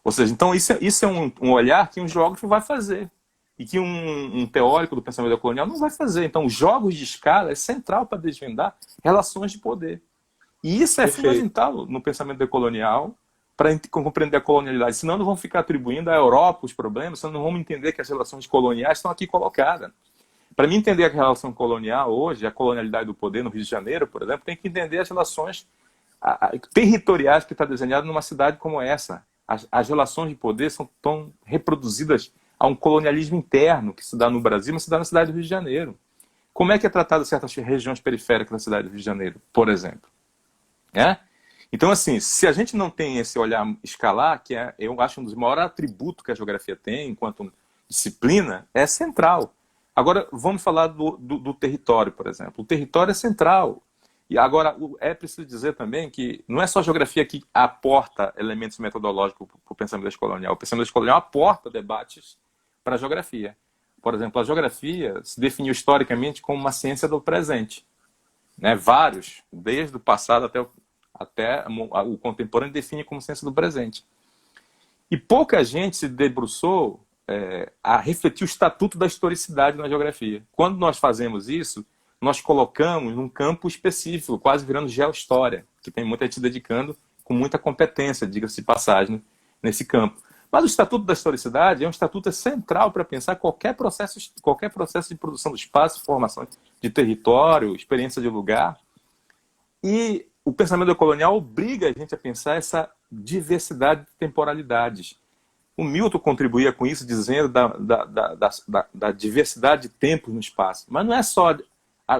Ou seja, então isso é um olhar que um geógrafo vai fazer e que um teórico do pensamento colonial não vai fazer. Então, os jogos de escala é central para desvendar relações de poder. E isso é perfeito. fundamental no pensamento decolonial para compreender a colonialidade. Senão, não vão ficar atribuindo à Europa os problemas, senão não vamos entender que as relações coloniais estão aqui colocadas. Para mim entender a relação colonial hoje, a colonialidade do poder no Rio de Janeiro, por exemplo, tem que entender as relações territoriais que está desenhado numa cidade como essa. As relações de poder são tão reproduzidas a um colonialismo interno que se dá no Brasil, mas se dá na cidade do Rio de Janeiro. Como é que é tratado certas regiões periféricas da cidade do Rio de Janeiro, por exemplo? Então, assim, se a gente não tem esse olhar escalar, que eu acho um dos maiores atributos que a geografia tem, enquanto disciplina, é central. Agora, vamos falar do território, por exemplo. O território é central. E agora, é preciso dizer também que não é só a geografia que aporta elementos metodológicos para o pensamento descolonial. O pensamento descolonial aporta debates para a geografia. Por exemplo, a geografia se definiu historicamente como uma ciência do presente. Né? Vários, desde o passado até o contemporâneo, define como ciência do presente. E pouca gente se debruçou a refletir o estatuto da historicidade na geografia. Quando nós fazemos isso, nós colocamos num campo específico, quase virando geohistória, que tem muita gente dedicando com muita competência, diga-se de passagem, nesse campo. Mas o Estatuto da Historicidade é um estatuto central para pensar qualquer processo de produção do espaço, formação de território, experiência de lugar. E o pensamento colonial obriga a gente a pensar essa diversidade de temporalidades. O Milton contribuía com isso, dizendo da diversidade de tempos no espaço. Mas não é só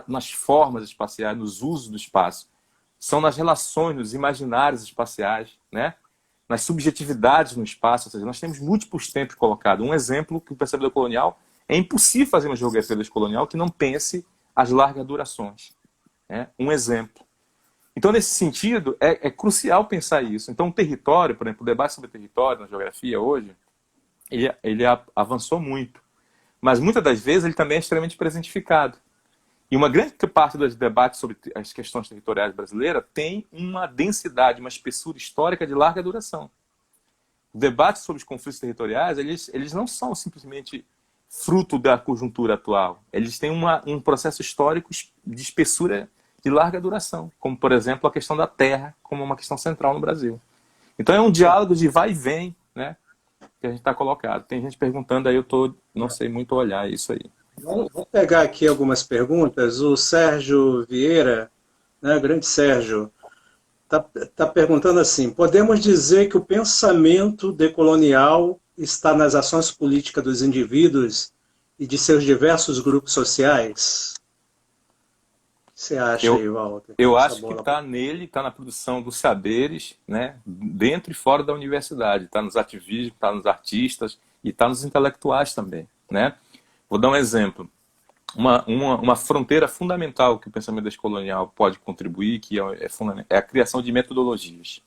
nas formas espaciais, nos usos do espaço. São nas relações, nos imaginários espaciais, né? Nas subjetividades no espaço. Ou seja, nós temos múltiplos tempos colocados. Um exemplo que o pensamento colonial, é impossível fazer uma geografia descolonial que não pense as largas durações. Né? Um exemplo. Então, nesse sentido, é crucial pensar isso. Então, o território, por exemplo, o debate sobre território na geografia hoje, ele avançou muito. mas muitas das vezes ele também é extremamente presentificado. E uma grande parte dos debates sobre as questões territoriais brasileiras tem uma densidade, uma espessura histórica de larga duração. Os debates sobre os conflitos territoriais, eles não são simplesmente fruto da conjuntura atual. Eles têm um processo histórico de espessura de larga duração, como, por exemplo, a questão da terra, como uma questão central no Brasil. Então é um diálogo de vai e vem, né, que a gente está colocado. Tem gente perguntando, aí não sei muito olhar isso aí. Vamos pegar aqui algumas perguntas. O Sérgio Vieira, né, grande Sérgio, está perguntando assim: podemos dizer que o pensamento decolonial está nas ações políticas dos indivíduos e de seus diversos grupos sociais? O que você acha aí, Walter? Eu acho que está nele, está na produção dos saberes, né, dentro e fora da universidade. Está nos ativistas, está nos artistas e está nos intelectuais também, né? Vou dar um exemplo. Uma fronteira fundamental que o pensamento descolonial pode contribuir, que é a criação de metodologias.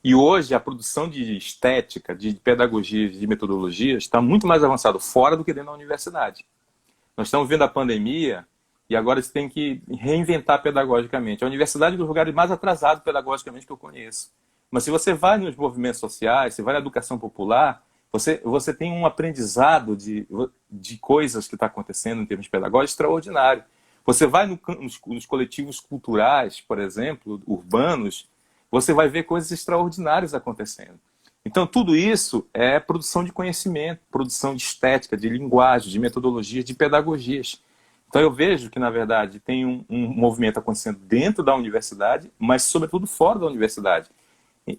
E hoje a produção de estética, de pedagogias, de metodologias está muito mais avançado fora do que dentro da universidade. Nós estamos vendo a pandemia e agora você tem que reinventar pedagogicamente. A universidade é um dos lugares mais atrasados pedagogicamente que eu conheço. Mas se você vai nos movimentos sociais, se vai na educação popular, você tem um aprendizado de coisas que está acontecendo em termos pedagógicos extraordinário. Você vai nos coletivos culturais, por exemplo, urbanos, você vai ver coisas extraordinárias acontecendo. Então, tudo isso é produção de conhecimento, produção de estética, de linguagem, de metodologias, de pedagogias. Então, eu vejo que, na verdade, tem um movimento acontecendo dentro da universidade, mas, sobretudo, fora da universidade.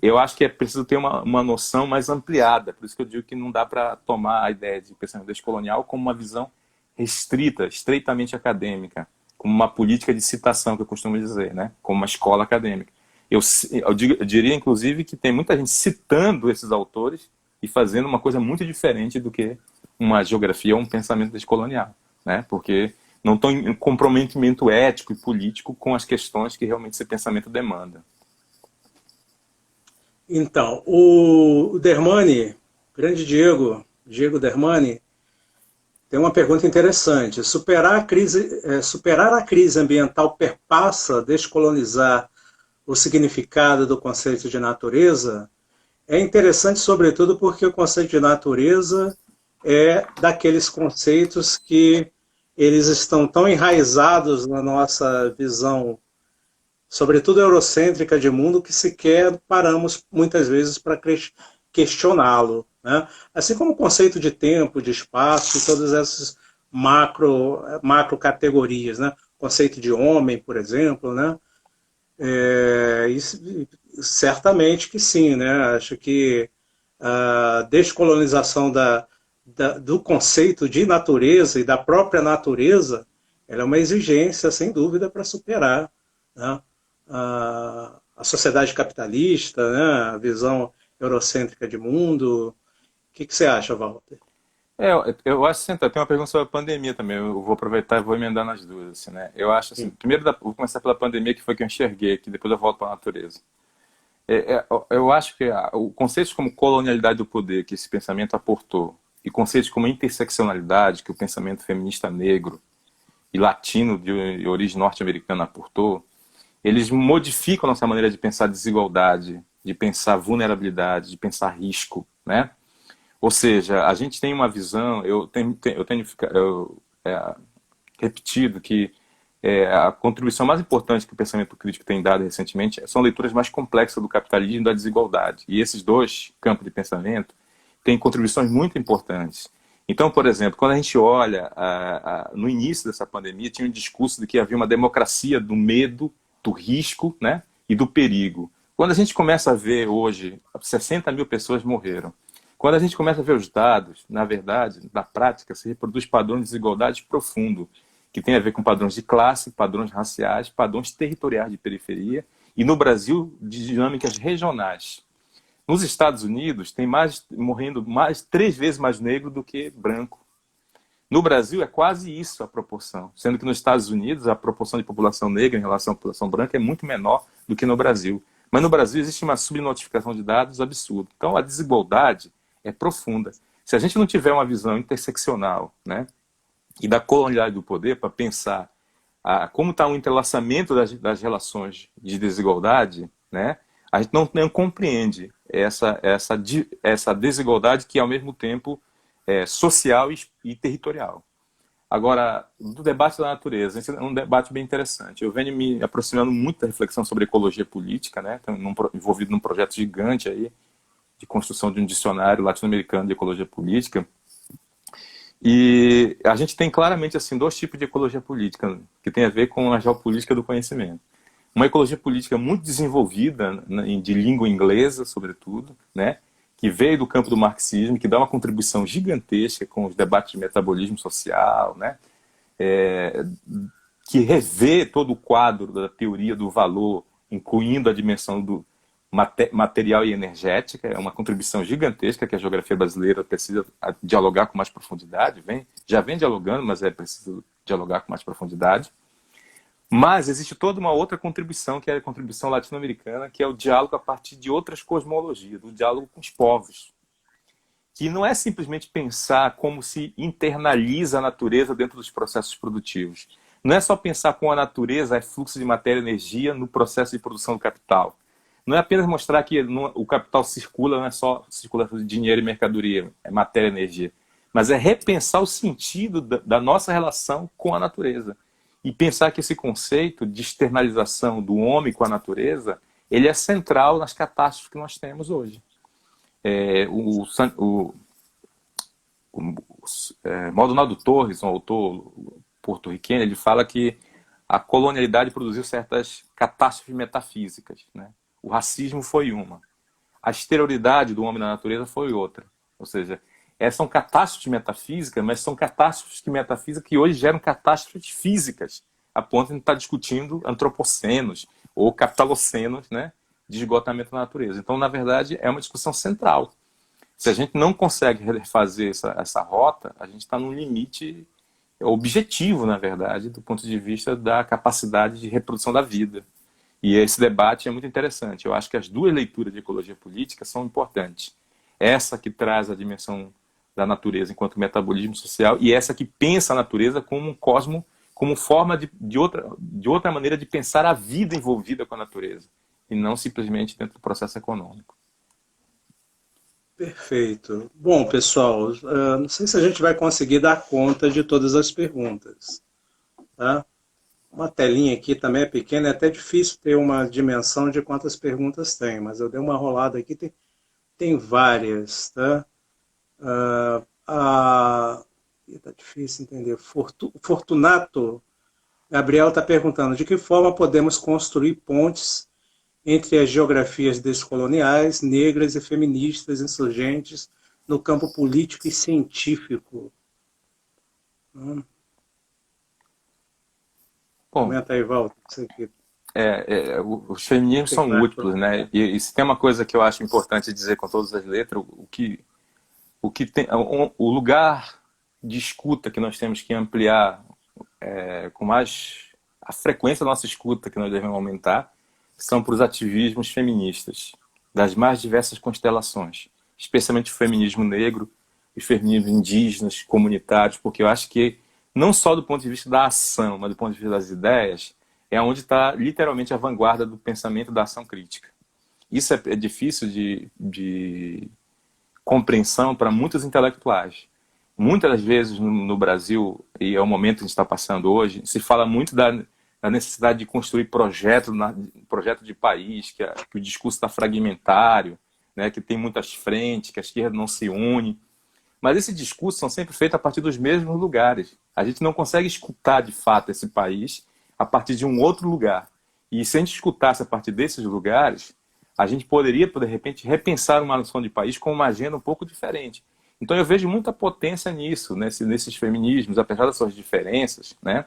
Eu acho que é preciso ter uma noção mais ampliada. Por isso que eu digo que não dá para tomar a ideia de pensamento descolonial como uma visão restrita, estreitamente acadêmica, como uma política de citação, que eu costumo dizer, né? Como uma escola acadêmica. Eu diria, inclusive, que tem muita gente citando esses autores e fazendo uma coisa muito diferente do que uma geografia ou um pensamento descolonial, né? Porque não estão em comprometimento ético e político com as questões que realmente esse pensamento demanda. Então, o Dermani, grande Diego Dermani, tem uma pergunta interessante. Superar a crise ambiental perpassa descolonizar o significado do conceito de natureza? É interessante, sobretudo, porque o conceito de natureza é daqueles conceitos que eles estão tão enraizados na nossa visão, sobretudo eurocêntrica de mundo, que sequer paramos muitas vezes para questioná-lo, né? Assim como o conceito de tempo, de espaço, e todas essas macro categorias, né? O conceito de homem, por exemplo, né? Certamente que sim, né? Acho que a descolonização do conceito de natureza e da própria natureza, ela é uma exigência, sem dúvida, para superar, né, a sociedade capitalista, né, a visão eurocêntrica de mundo. O que você acha, Walter? Eu acho assim, tem uma pergunta sobre a pandemia também, eu vou aproveitar e vou emendar nas duas, assim, né? Eu acho assim, primeiro vou começar pela pandemia, que foi que eu enxerguei, que depois eu volto para a natureza. Eu acho que o conceitos como colonialidade do poder, que esse pensamento aportou, e conceitos como interseccionalidade, que o pensamento feminista negro e latino de origem norte-americana aportou, eles modificam a nossa maneira de pensar desigualdade, de pensar vulnerabilidade, de pensar risco, né? Ou seja, a gente tem uma visão, eu tenho repetido que a contribuição mais importante que o pensamento crítico tem dado recentemente são leituras mais complexas do capitalismo e da desigualdade. E esses dois campos de pensamento têm contribuições muito importantes. Então, por exemplo, quando a gente olha, no início dessa pandemia, tinha um discurso de que havia uma democracia do medo, do risco, né, e do perigo. Quando a gente começa a ver hoje, 60 mil pessoas morreram. Quando a gente começa a ver os dados, na verdade, na prática, se reproduz padrões de desigualdade profundo, que tem a ver com padrões de classe, padrões raciais, padrões territoriais de periferia, e no Brasil, de dinâmicas regionais. Nos Estados Unidos, tem morrendo 3 vezes mais negro do que branco. No Brasil, é quase isso a proporção, sendo que nos Estados Unidos, a proporção de população negra em relação à população branca é muito menor do que no Brasil. Mas no Brasil existe uma subnotificação de dados absurda. Então, a desigualdade é profunda. Se a gente não tiver uma visão interseccional, né, e da colonialidade do poder para pensar como está o entrelaçamento das relações de desigualdade, né? A gente não compreende essa desigualdade que, ao mesmo tempo, é social e territorial. Agora, do debate da natureza, esse é um debate bem interessante. Eu venho me aproximando muito da reflexão sobre ecologia política, né? Estou envolvido num projeto gigante aí de construção de um dicionário latino-americano de ecologia política. E a gente tem claramente assim dois tipos de ecologia política que tem a ver com a geopolítica do conhecimento. Uma ecologia política muito desenvolvida, de língua inglesa, sobretudo, né? Que veio do campo do marxismo, que dá uma contribuição gigantesca com os debates de metabolismo social, né? Que revê todo o quadro da teoria do valor, incluindo a dimensão do material e energética. É uma contribuição gigantesca que a geografia brasileira precisa dialogar com mais profundidade. Já vem dialogando, mas é preciso dialogar com mais profundidade. Mas existe toda uma outra contribuição, que é a contribuição latino-americana, que é o diálogo a partir de outras cosmologias, o diálogo com os povos. Que não é simplesmente pensar como se internaliza a natureza dentro dos processos produtivos. Não é só pensar como a natureza é fluxo de matéria e energia no processo de produção do capital. Não é apenas mostrar que o capital circula, não é só circulação de dinheiro e mercadoria, é matéria e energia. Mas é repensar o sentido da nossa relação com a natureza. E pensar que esse conceito de externalização do homem com a natureza, ele é central nas catástrofes que nós temos hoje. Maldonado Torres, um autor porto-riquenho, ele fala que a colonialidade produziu certas catástrofes metafísicas, né? O racismo foi uma. A exterioridade do homem na natureza foi outra. Ou seja, são catástrofes metafísicas, mas são catástrofes metafísicas que hoje geram catástrofes físicas, a ponto de a gente estar discutindo antropocenos ou capitalocenos, né, de esgotamento da natureza. Então, na verdade, é uma discussão central. Se a gente não consegue fazer essa rota, a gente está num limite objetivo, na verdade, do ponto de vista da capacidade de reprodução da vida. E esse debate é muito interessante. Eu acho que as duas leituras de ecologia política são importantes. Essa que traz a dimensão da natureza enquanto metabolismo social e essa que pensa a natureza como um cosmo, como forma de outra maneira de pensar a vida envolvida com a natureza e não simplesmente dentro do processo econômico. Perfeito. Bom, pessoal, não sei se a gente vai conseguir dar conta de todas as perguntas, tá? Uma telinha aqui também é pequena, é até difícil ter uma dimensão de quantas perguntas tem, mas eu dei uma rolada aqui, tem várias, tá? Tá difícil entender. Fortunato Gabriel está perguntando de que forma podemos construir pontes entre as geografias descoloniais, negras e feministas insurgentes no campo político e científico. Bom, comenta aí, Walter. os feminismos são múltiplos, né? E se tem uma coisa que eu acho importante dizer com todas as letras, o lugar de escuta que nós temos que ampliar com mais a frequência da nossa escuta que nós devemos aumentar são para os ativismos feministas das mais diversas constelações, especialmente o feminismo negro, os feminismos indígenas, comunitários, porque eu acho que não só do ponto de vista da ação, mas do ponto de vista das ideias, é onde está literalmente a vanguarda do pensamento da ação crítica. Isso é difícil de compreensão para muitos intelectuais. Muitas das vezes no Brasil, e é o momento que a gente está passando hoje, se fala muito da necessidade de construir projeto de país, que o discurso está fragmentário, né, que tem muitas frentes, que a esquerda não se une. Mas esses discursos são sempre feitos a partir dos mesmos lugares. A gente não consegue escutar, de fato, esse país a partir de um outro lugar. E se a gente escutasse a partir desses lugares, a gente poderia, de repente, repensar uma noção de país com uma agenda um pouco diferente. Então eu vejo muita potência nisso, nesses feminismos, apesar das suas diferenças, né?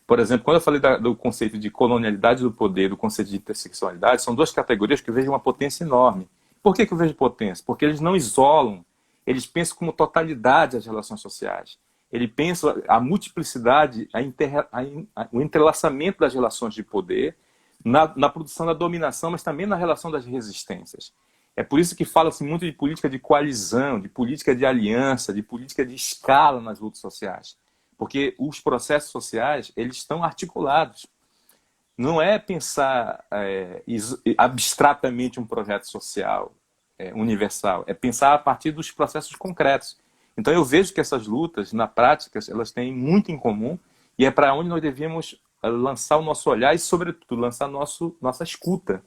Por exemplo, quando eu falei do conceito de colonialidade do poder, do conceito de interseccionalidade, são duas categorias que eu vejo uma potência enorme. Por que eu vejo potência? Porque eles não isolam, eles pensam como totalidade as relações sociais. Ele pensa a multiplicidade, o entrelaçamento das relações de poder na produção da dominação, mas também na relação das resistências. É por isso que fala-se muito de política de coalizão, de política de aliança, de política de escala nas lutas sociais. porque os processos sociais, eles estão articulados. Não é pensar abstratamente um projeto social universal, é pensar a partir dos processos concretos. Então eu vejo que essas lutas, na prática, elas têm muito em comum, e é para onde nós devíamos lançar o nosso olhar e, sobretudo, lançar nossa escuta.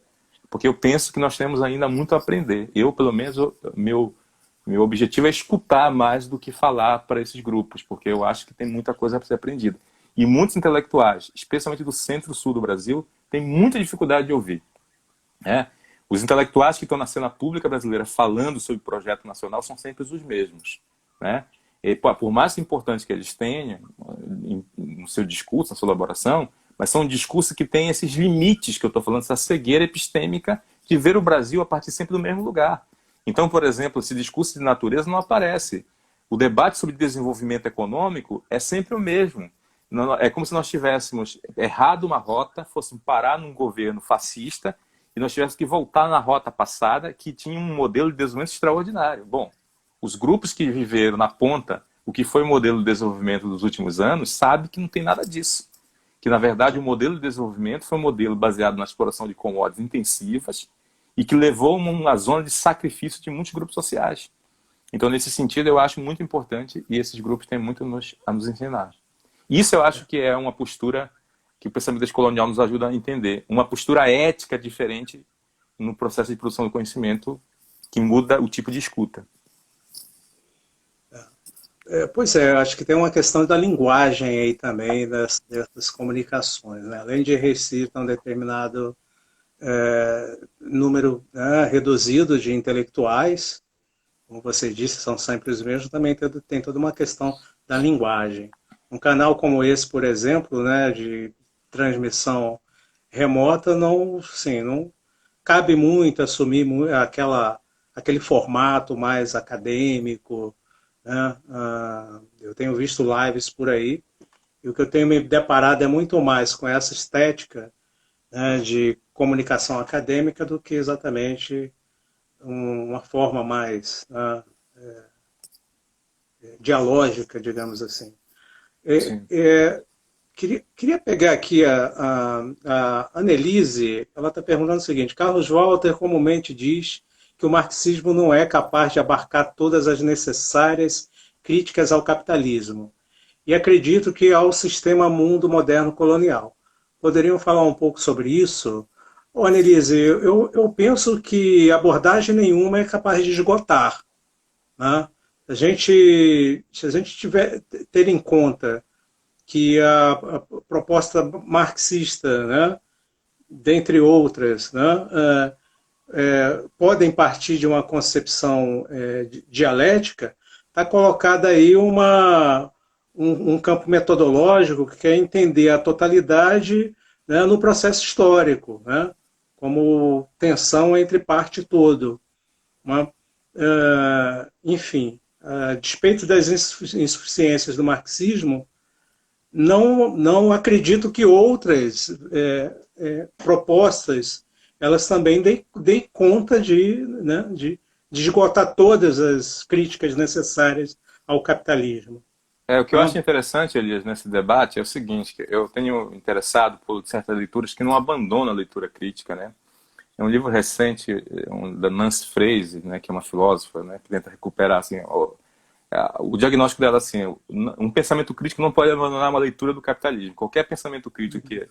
Porque eu penso que nós temos ainda muito a aprender. Eu, pelo menos, meu objetivo é escutar mais do que falar para esses grupos, porque eu acho que tem muita coisa para ser aprendida. E muitos intelectuais, especialmente do centro-sul do Brasil, têm muita dificuldade de ouvir. Né? Os intelectuais que estão na cena pública brasileira falando sobre o projeto nacional são sempre os mesmos. Né? E, por mais importante que eles tenham no seu discurso, na sua elaboração, mas são discursos que têm esses limites que eu estou falando, essa cegueira epistêmica de ver o Brasil a partir sempre do mesmo lugar. Então, por exemplo, esse discurso de natureza não aparece. O debate sobre desenvolvimento econômico é sempre o mesmo. É como se nós tivéssemos errado uma rota, fôssemos parar num governo fascista e nós tivéssemos que voltar na rota passada, que tinha um modelo de desenvolvimento extraordinário. Bom, os grupos que viveram na ponta o que foi o modelo de desenvolvimento dos últimos anos sabem que não tem nada disso. Que, na verdade, o modelo de desenvolvimento foi um modelo baseado na exploração de commodities intensivas e que levou a uma zona de sacrifício de muitos grupos sociais. Então, nesse sentido, eu acho muito importante, e esses grupos têm muito a nos ensinar. Isso eu acho que é uma postura que o pensamento descolonial nos ajuda a entender. Uma postura ética diferente no processo de produção do conhecimento que muda o tipo de escuta. Pois é, acho que tem uma questão da linguagem aí também, dessas comunicações. Né? Além de recitar um determinado número reduzido de intelectuais, como você disse, são sempre os mesmos, também tem toda uma questão da linguagem. Um canal como esse, por exemplo, né, de transmissão remota, não cabe muito assumir aquele formato mais acadêmico, né? Eu tenho visto lives por aí, e o que eu tenho me deparado é muito mais com essa estética, né, de comunicação acadêmica do que exatamente uma forma mais dialógica, digamos assim. Queria pegar aqui a Annelise, ela está perguntando o seguinte: Carlos Walter comumente diz que o marxismo não é capaz de abarcar todas as necessárias críticas ao capitalismo, e acredito que ao sistema mundo moderno colonial. Poderiam falar um pouco sobre isso? Ô, Annelise, eu penso que abordagem nenhuma é capaz de esgotar. Né? Se a gente ter em conta que a proposta marxista, né, dentre outras, né, podem partir de uma concepção dialética, está colocada aí um campo metodológico que quer entender a totalidade, né, no processo histórico, né, como tensão entre parte e todo. Né? Enfim, a despeito das insuficiências do marxismo, não acredito que outras propostas elas também deem conta de esgotar todas as críticas necessárias ao capitalismo. O que eu acho interessante, Elias, nesse debate é o seguinte: que eu tenho interessado por certas leituras que não abandonam a leitura crítica, né? É um livro recente da Nancy Fraser, né, que é uma filósofa, né, que tenta recuperar assim, o diagnóstico dela assim: um pensamento crítico não pode abandonar uma leitura do capitalismo. Qualquer pensamento crítico que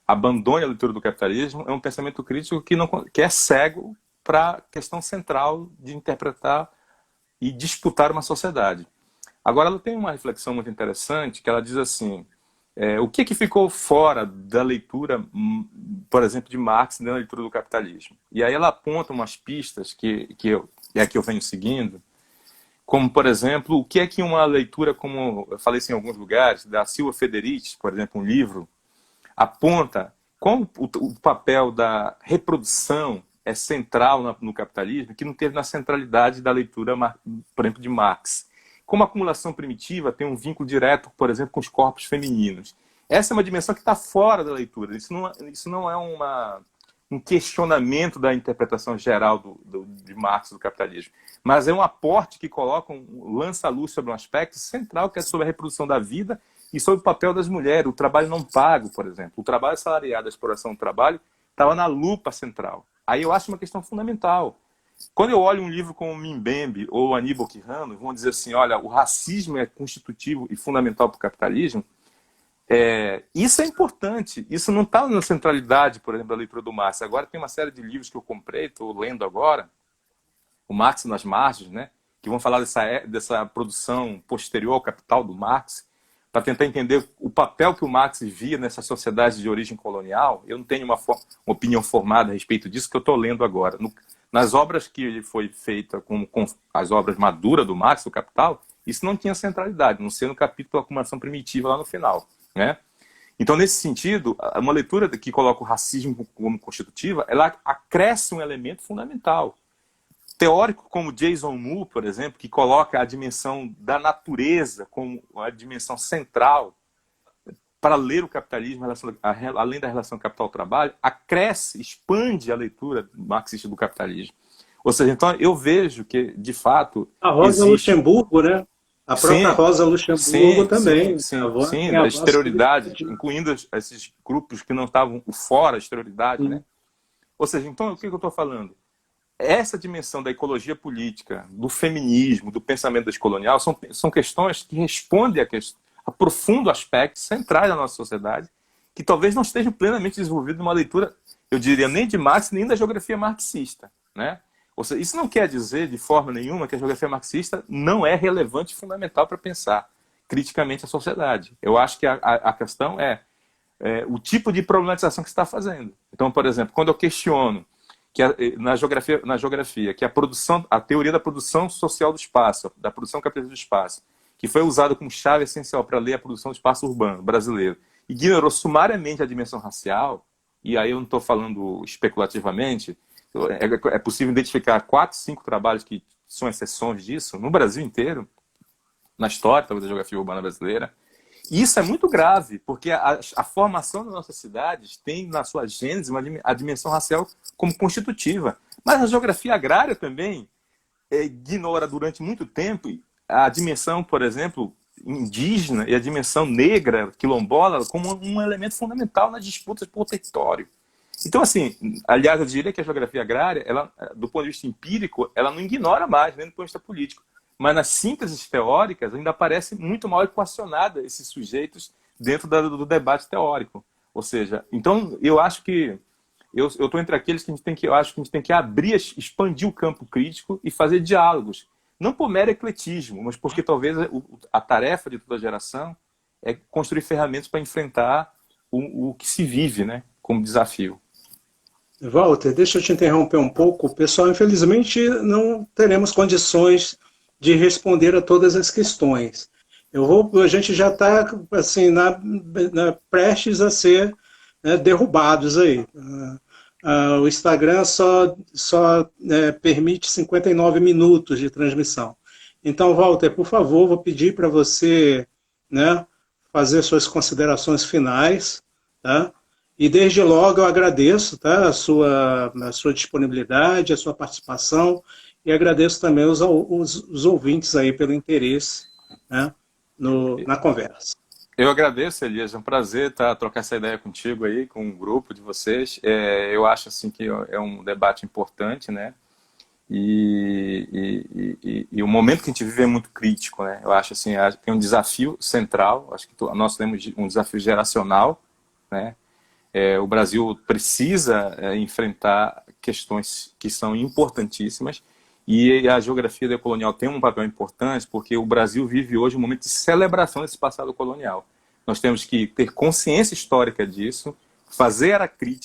abandone a leitura do capitalismo é um pensamento crítico que é cego para a questão central de interpretar e disputar uma sociedade. Agora, ela tem uma reflexão muito interessante, que ela diz assim: o que ficou fora da leitura, por exemplo, de Marx, da leitura do capitalismo? E aí ela aponta umas pistas que eu venho seguindo, como, por exemplo, o que é que uma leitura, como eu falei assim, em alguns lugares, da Silva Federici, por exemplo, um livro, aponta como o papel da reprodução é central no capitalismo, que não teve na centralidade da leitura, por exemplo, de Marx. Como a acumulação primitiva tem um vínculo direto, por exemplo, com os corpos femininos. Essa é uma dimensão que está fora da leitura. Isso não é um questionamento da interpretação geral de Marx do capitalismo, mas é um aporte que lança a luz sobre um aspecto central, que é sobre a reprodução da vida e sobre o papel das mulheres, o trabalho não pago, por exemplo. O trabalho assalariado, a exploração do trabalho, estava na lupa central. Aí eu acho uma questão fundamental. Quando eu olho um livro como Mbembe ou Aníbal Quijano, vão dizer assim, olha, o racismo é constitutivo e fundamental para o capitalismo, isso é importante. Isso não está na centralidade, por exemplo, da leitura do Marx. Agora tem uma série de livros que eu comprei, estou lendo agora, o Marx nas Margens, né, que vão falar dessa produção posterior ao capital do Marx, para tentar entender o papel que o Marx via nessa sociedade de origem colonial. Eu não tenho uma opinião formada a respeito disso, que eu estou lendo agora. Nas obras que ele foi feita com as obras maduras do Marx, do Capital, isso não tinha centralidade, não ser no capítulo da acumulação primitiva lá no final, né? Então, nesse sentido, uma leitura que coloca o racismo como constitutiva, ela acresce um elemento fundamental. Teórico como Jason Moore, por exemplo, que coloca a dimensão da natureza como a dimensão central para ler o capitalismo, além da relação capital-trabalho, acresce, expande a leitura marxista do capitalismo. Ou seja, então eu vejo que, de fato... A Rosa Luxemburgo, né? A própria Rosa Luxemburgo também. Sim, da exterioridade, incluindo esses grupos que não estavam fora da exterioridade, né? Ou seja, então, o que eu estou falando? Essa dimensão da ecologia política, do feminismo, do pensamento descolonial, são questões que respondem a profundos aspectos centrais da nossa sociedade, que talvez não estejam plenamente desenvolvidos numa leitura, eu diria, nem de Marx, nem da geografia marxista, né? Ou seja, isso não quer dizer, de forma nenhuma, que a geografia marxista não é relevante e fundamental para pensar criticamente a sociedade. Eu acho que a questão é o tipo de problematização que você está fazendo. Então, por exemplo, quando eu questiono que na geografia, que a teoria da produção social do espaço, da produção capitalista do espaço, que foi usada como chave essencial para ler a produção do espaço urbano brasileiro, ignorou sumariamente a dimensão racial, e aí eu não estou falando especulativamente, é possível identificar 4, 5 trabalhos que são exceções disso, no Brasil inteiro, na história talvez, da geografia urbana brasileira. E isso é muito grave, porque a formação das nossas cidades tem na sua gênese a dimensão racial como constitutiva. Mas a geografia agrária também ignora durante muito tempo a dimensão, por exemplo, indígena e a dimensão negra, quilombola, como um elemento fundamental nas disputas por território. Então, assim, aliás, eu diria que a geografia agrária, ela, do ponto de vista empírico, ela não ignora mais, nem do ponto de vista político. Mas nas sínteses teóricas ainda parece muito mal equacionada esses sujeitos dentro do debate teórico. Ou seja, então eu acho que eu estou entre aqueles que eu acho que a gente tem que abrir, expandir o campo crítico e fazer diálogos. Não por mero ecletismo, mas porque talvez a tarefa de toda geração é construir ferramentas para enfrentar o que se vive, né, como desafio. Walter, deixa eu te interromper um pouco. Pessoal, infelizmente não teremos condições de responder a todas as questões. A gente já está assim, prestes a ser, né, derrubados aí. O Instagram só permite 59 minutos de transmissão. Então, Walter, por favor, vou pedir para você, né, fazer suas considerações finais, tá? E desde logo eu agradeço, tá, a sua disponibilidade, a sua participação, e agradeço também os ouvintes aí pelo interesse, né, na conversa. Eu agradeço, Elias. É um prazer trocar essa ideia contigo aí, com um grupo de vocês. Eu acho assim que é um debate importante, né? E o momento que a gente vive é muito crítico, né? Eu acho assim, tem um desafio central. Acho que nós temos um desafio geracional, né? O Brasil precisa enfrentar questões que são importantíssimas. E a geografia decolonial tem um papel importante porque o Brasil vive hoje um momento de celebração desse passado colonial. Nós temos que ter consciência histórica disso, fazer a crítica